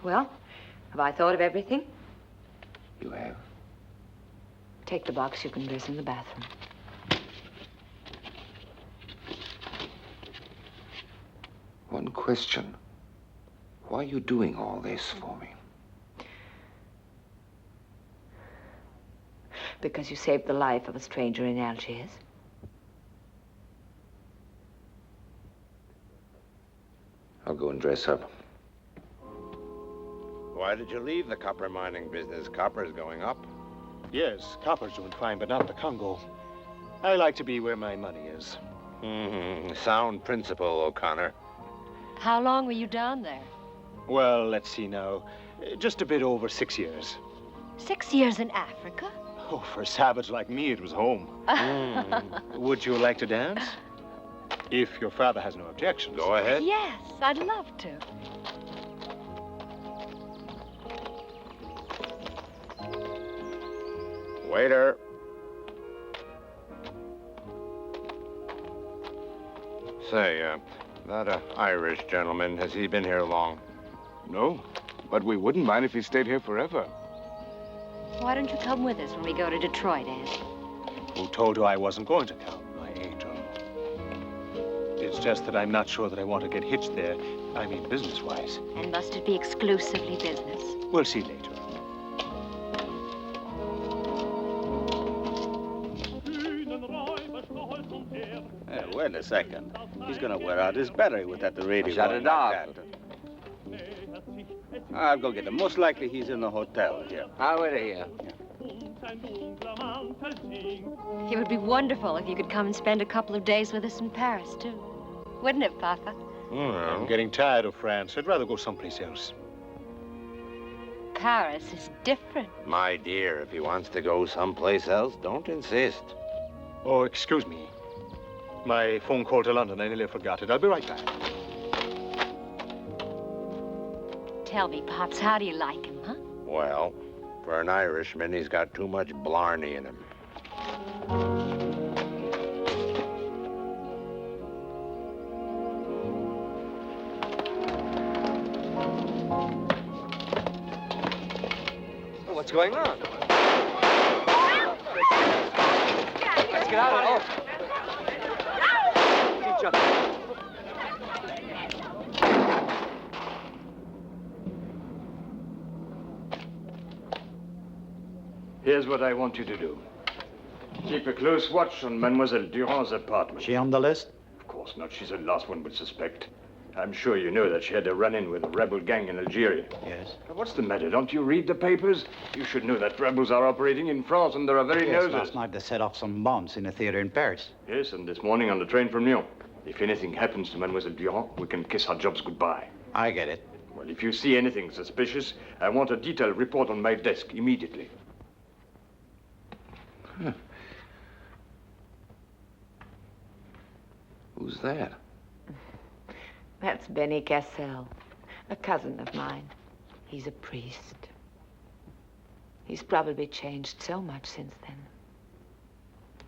Well, have I thought of everything? You have? Take the box. You can dress in the bathroom. One question. Why are you doing all this for me? Because you saved the life of a stranger in Algiers. I'll go and dress up. Why did you leave the copper mining business? Copper's going up. Yes, copper's doing fine, but not the Congo. I like to be where my money is. Sound principle, O'Connor. How long were you down there? Well, let's see now. Just a bit over 6 years. 6 years in Africa? Oh, for a savage like me, it was home. Would you like to dance? If your father has no objections. Go ahead. Yes, I'd love to. Waiter. Say, that Irish gentleman, has he been here long? No, but we wouldn't mind if he stayed here forever. Why don't you come with us when we go to Detroit, Ed? Who told you I wasn't going to come, my angel? It's just that I'm not sure that I want to get hitched there. I mean, business-wise. And must it be exclusively business? We'll see later. Wait a second. He's gonna wear out his battery without the radio. Shut it off. I'll go get him. Most likely he's in the hotel here. I'll wait here. It would be wonderful if you could come and spend a couple of days with us in Paris, too. Wouldn't it, Papa? I'm getting tired of France. I'd rather go someplace else. Paris is different. My dear, if he wants to go someplace else, don't insist. Oh, excuse me. My phone call to London, I nearly forgot it. I'll be right back. Tell me, Pops, how do you like him, huh? Well, for an Irishman, he's got too much blarney in him. What's going on? Let's get out of here. Each other. Here's what I want you to do. Keep a close watch on Mademoiselle Durand's apartment. She on the list? Of course not. She's the last one we'll suspect. I'm sure you know that she had a run-in with a rebel gang in Algeria. Yes. Now, what's the matter? Don't you read the papers? You should know that rebels are operating in France and there are very Yes, noses. last night they set off some bombs in a theater in Paris. Yes, and this morning on the train from Lyon. If anything happens to Mademoiselle Durand, we can kiss our jobs goodbye. I get it. Well, if you see anything suspicious, I want a detailed report on my desk immediately. Huh. Who's that? That's Benny Cassell, a cousin of mine. He's a priest. He's probably changed so much since then.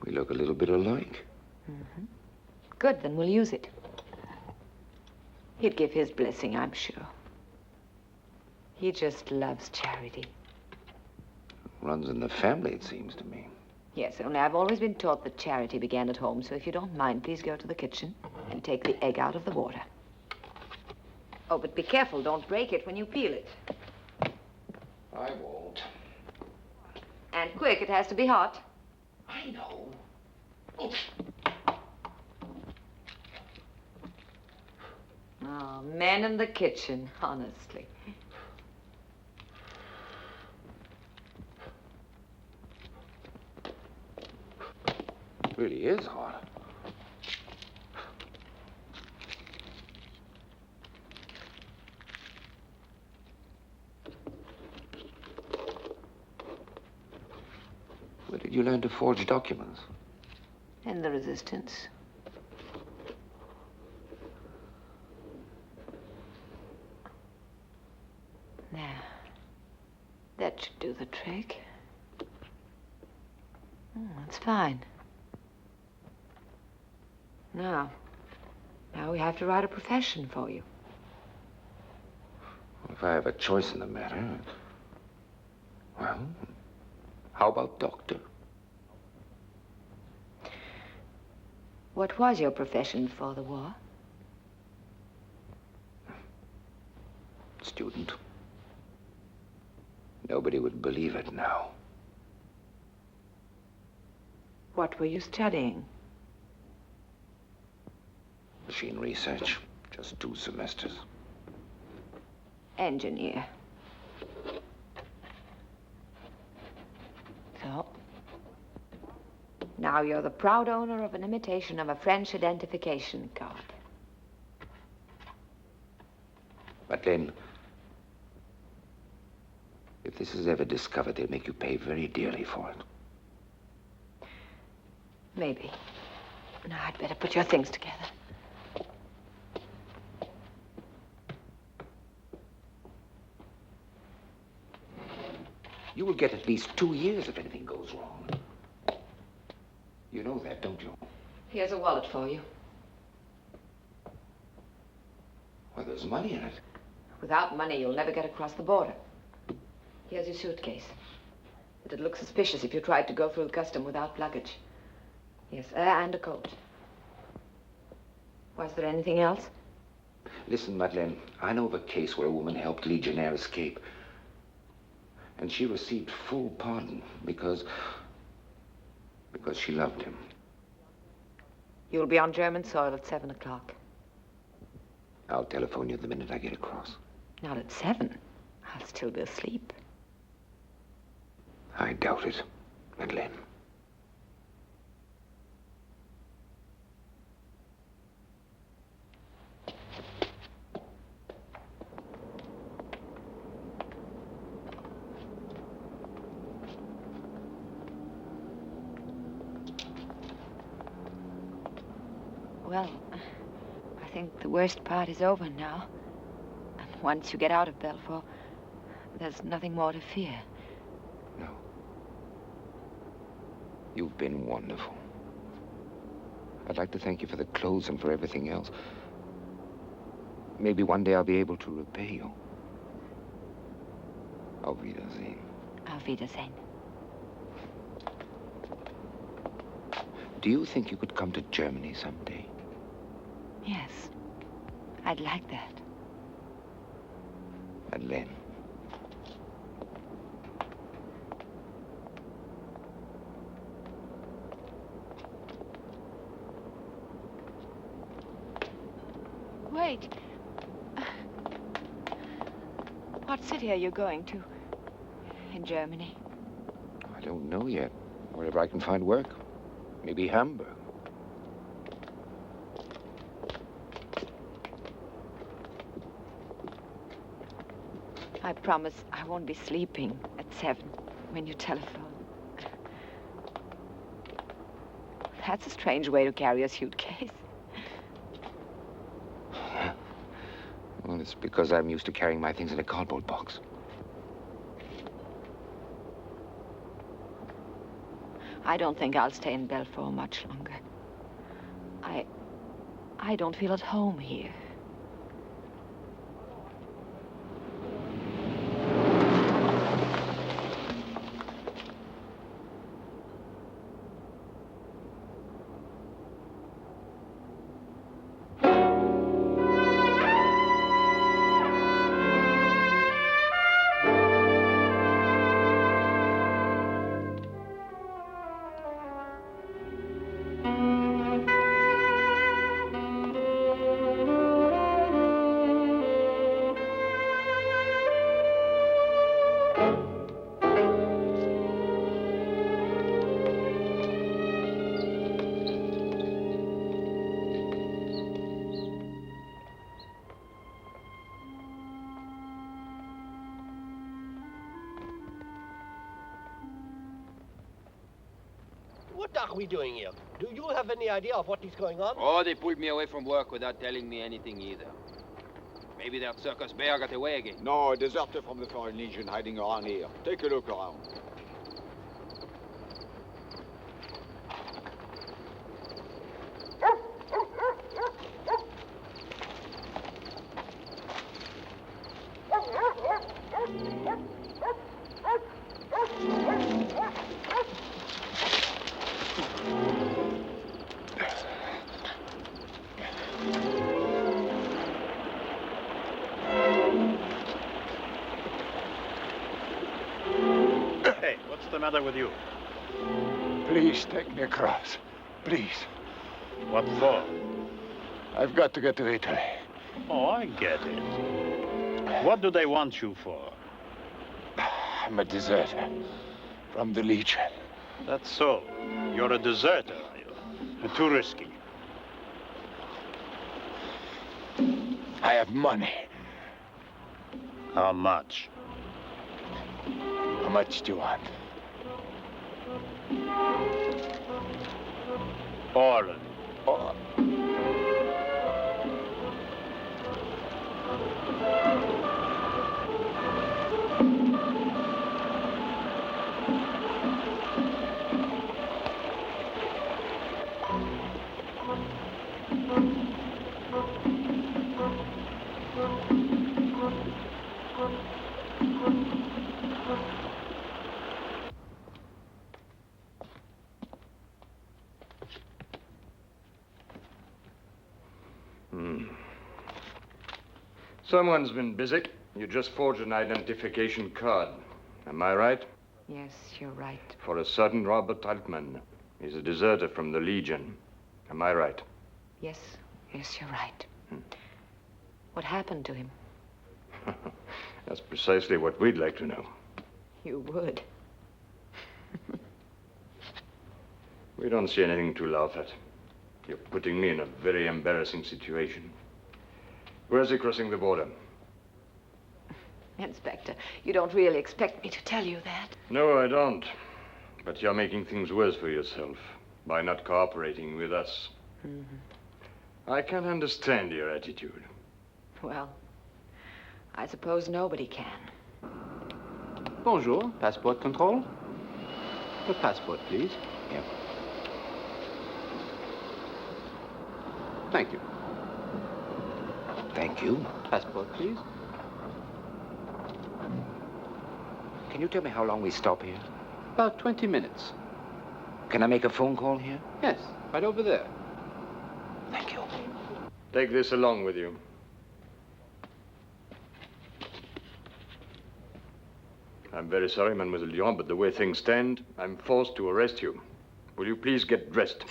We look a little bit alike. Mm-hmm. Good, then we'll use it. He'd give his blessing, I'm sure. He just loves charity. Runs in the family, it seems to me. Yes, only I've always been taught that charity began at home, so if you don't mind, please go to the kitchen and take the egg out of the water. Oh, but be careful. Don't break it when you peel it. I won't. And quick, it has to be hot. I know. Oh, men in the kitchen, honestly. It really is hot. Where did you learn to forge documents? In the resistance. There. That should do the trick. That's fine. Now we have to write a profession for you. If I have a choice in the matter, well, how about doctor? What was your profession before the war? Student. Nobody would believe it now. What were you studying? Machine research. Just 2 semesters. Engineer. So, now you're the proud owner of an imitation of a French identification card. But then, if this is ever discovered, they'll make you pay very dearly for it. Maybe. Now, I'd better put your things together. will get at least 2 years if anything goes wrong. You know that, don't you? Here's a wallet for you. Well, there's money in it. Without money, you'll never get across the border. Here's your suitcase. It'd look suspicious if you tried to go through custom without luggage. Yes, and a coat. Was there anything else? Listen, Madeleine, I know of a case where a woman helped Legionnaire escape. And she received full pardon because she loved him. You'll be on German soil at 7 o'clock. I'll telephone you the minute I get across. Not at 7. I'll still be asleep. I doubt it, Madeleine. Well, I think the worst part is over now. And once you get out of Belfort, there's nothing more to fear. No. You've been wonderful. I'd like to thank you for the clothes and for everything else. Maybe one day I'll be able to repay you. Auf Wiedersehen. Auf Wiedersehen. Do you think you could come to Germany someday? Yes, I'd like that. Madeleine. Wait. What city are you going to? In Germany? I don't know yet. Wherever I can find work. Maybe Hamburg. I promise I won't be sleeping at 7 when you telephone. That's a strange way to carry a suitcase. Well, it's because I'm used to carrying my things in a cardboard box. I don't think I'll stay in Belfort much longer. I don't feel at home here. What are we doing here? Do you have any idea of what is going on? Oh, they pulled me away from work without telling me anything either. Maybe that circus bear got away again. No, a deserter from the Foreign Legion hiding around here. Take a look around. What's the matter with you? Please take me across. Please. What for? I've got to get to Italy. Oh, I get it. What do they want you for? I'm a deserter from the Legion. That's so. You're a deserter, are you? Too risky. I have money. How much? How much do you want? All of it. All. Someone's been busy. You just forged an identification card. Am I right? Yes, you're right. For a certain Robert Altman. He's a deserter from the Legion. Am I right? Yes, you're right. What happened to him? That's precisely what we'd like to know. You would. We don't see anything to laugh at. You're putting me in a very embarrassing situation. Where's he crossing the border? Inspector, you don't really expect me to tell you that. No, I don't. But you're making things worse for yourself by not cooperating with us. I can't understand your attitude. Well, I suppose nobody can. Bonjour, passport control. The passport, please. Yeah. Thank you. Thank you. Passport, please. Can you tell me how long we stop here? About 20 minutes. Can I make a phone call here? Yes, right over there. Thank you. Take this along with you. I'm very sorry, Mademoiselle Dion, but the way things stand, I'm forced to arrest you. Will you please get dressed?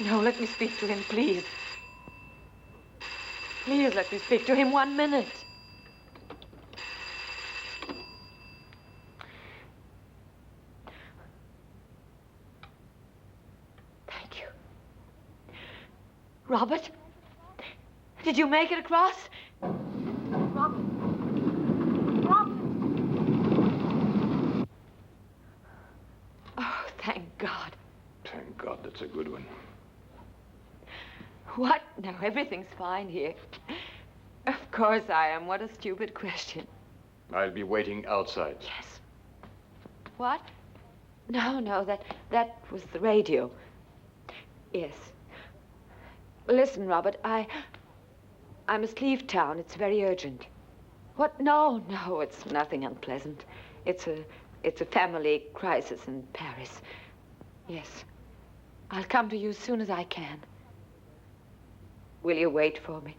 No, let me speak to him, please. Please let me speak to him 1 minute. Thank you. Robert? Did you make it across? Robert? Robert? Oh, thank God. Thank God, that's a good one. What? No, everything's fine here. Of course I am. What a stupid question. I'll be waiting outside. Yes. What? No, that was the radio. Yes. Listen, Robert, I must leave town. It's very urgent. What? No, it's nothing unpleasant. It's a family crisis in Paris. Yes. I'll come to you as soon as I can. Will you wait for me?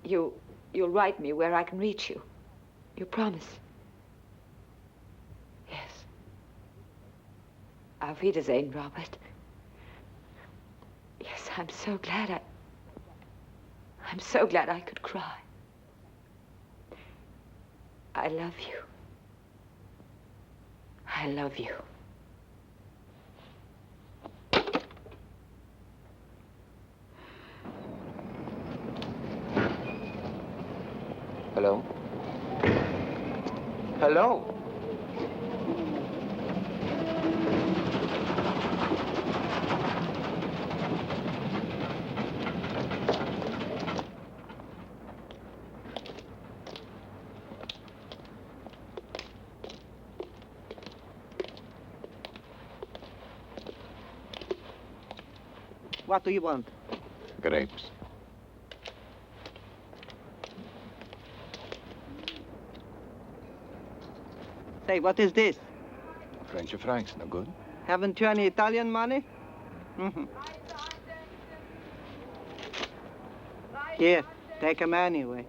You'll write me where I can reach you. You promise? Yes. Auf Wiedersehen, Robert. Yes, I'm so glad I could cry. I love you. I love you. Hello? Hello? What do you want? Grapes. Say, what is this? French francs, no good? Haven't you any Italian money? Here, take 'em anyway.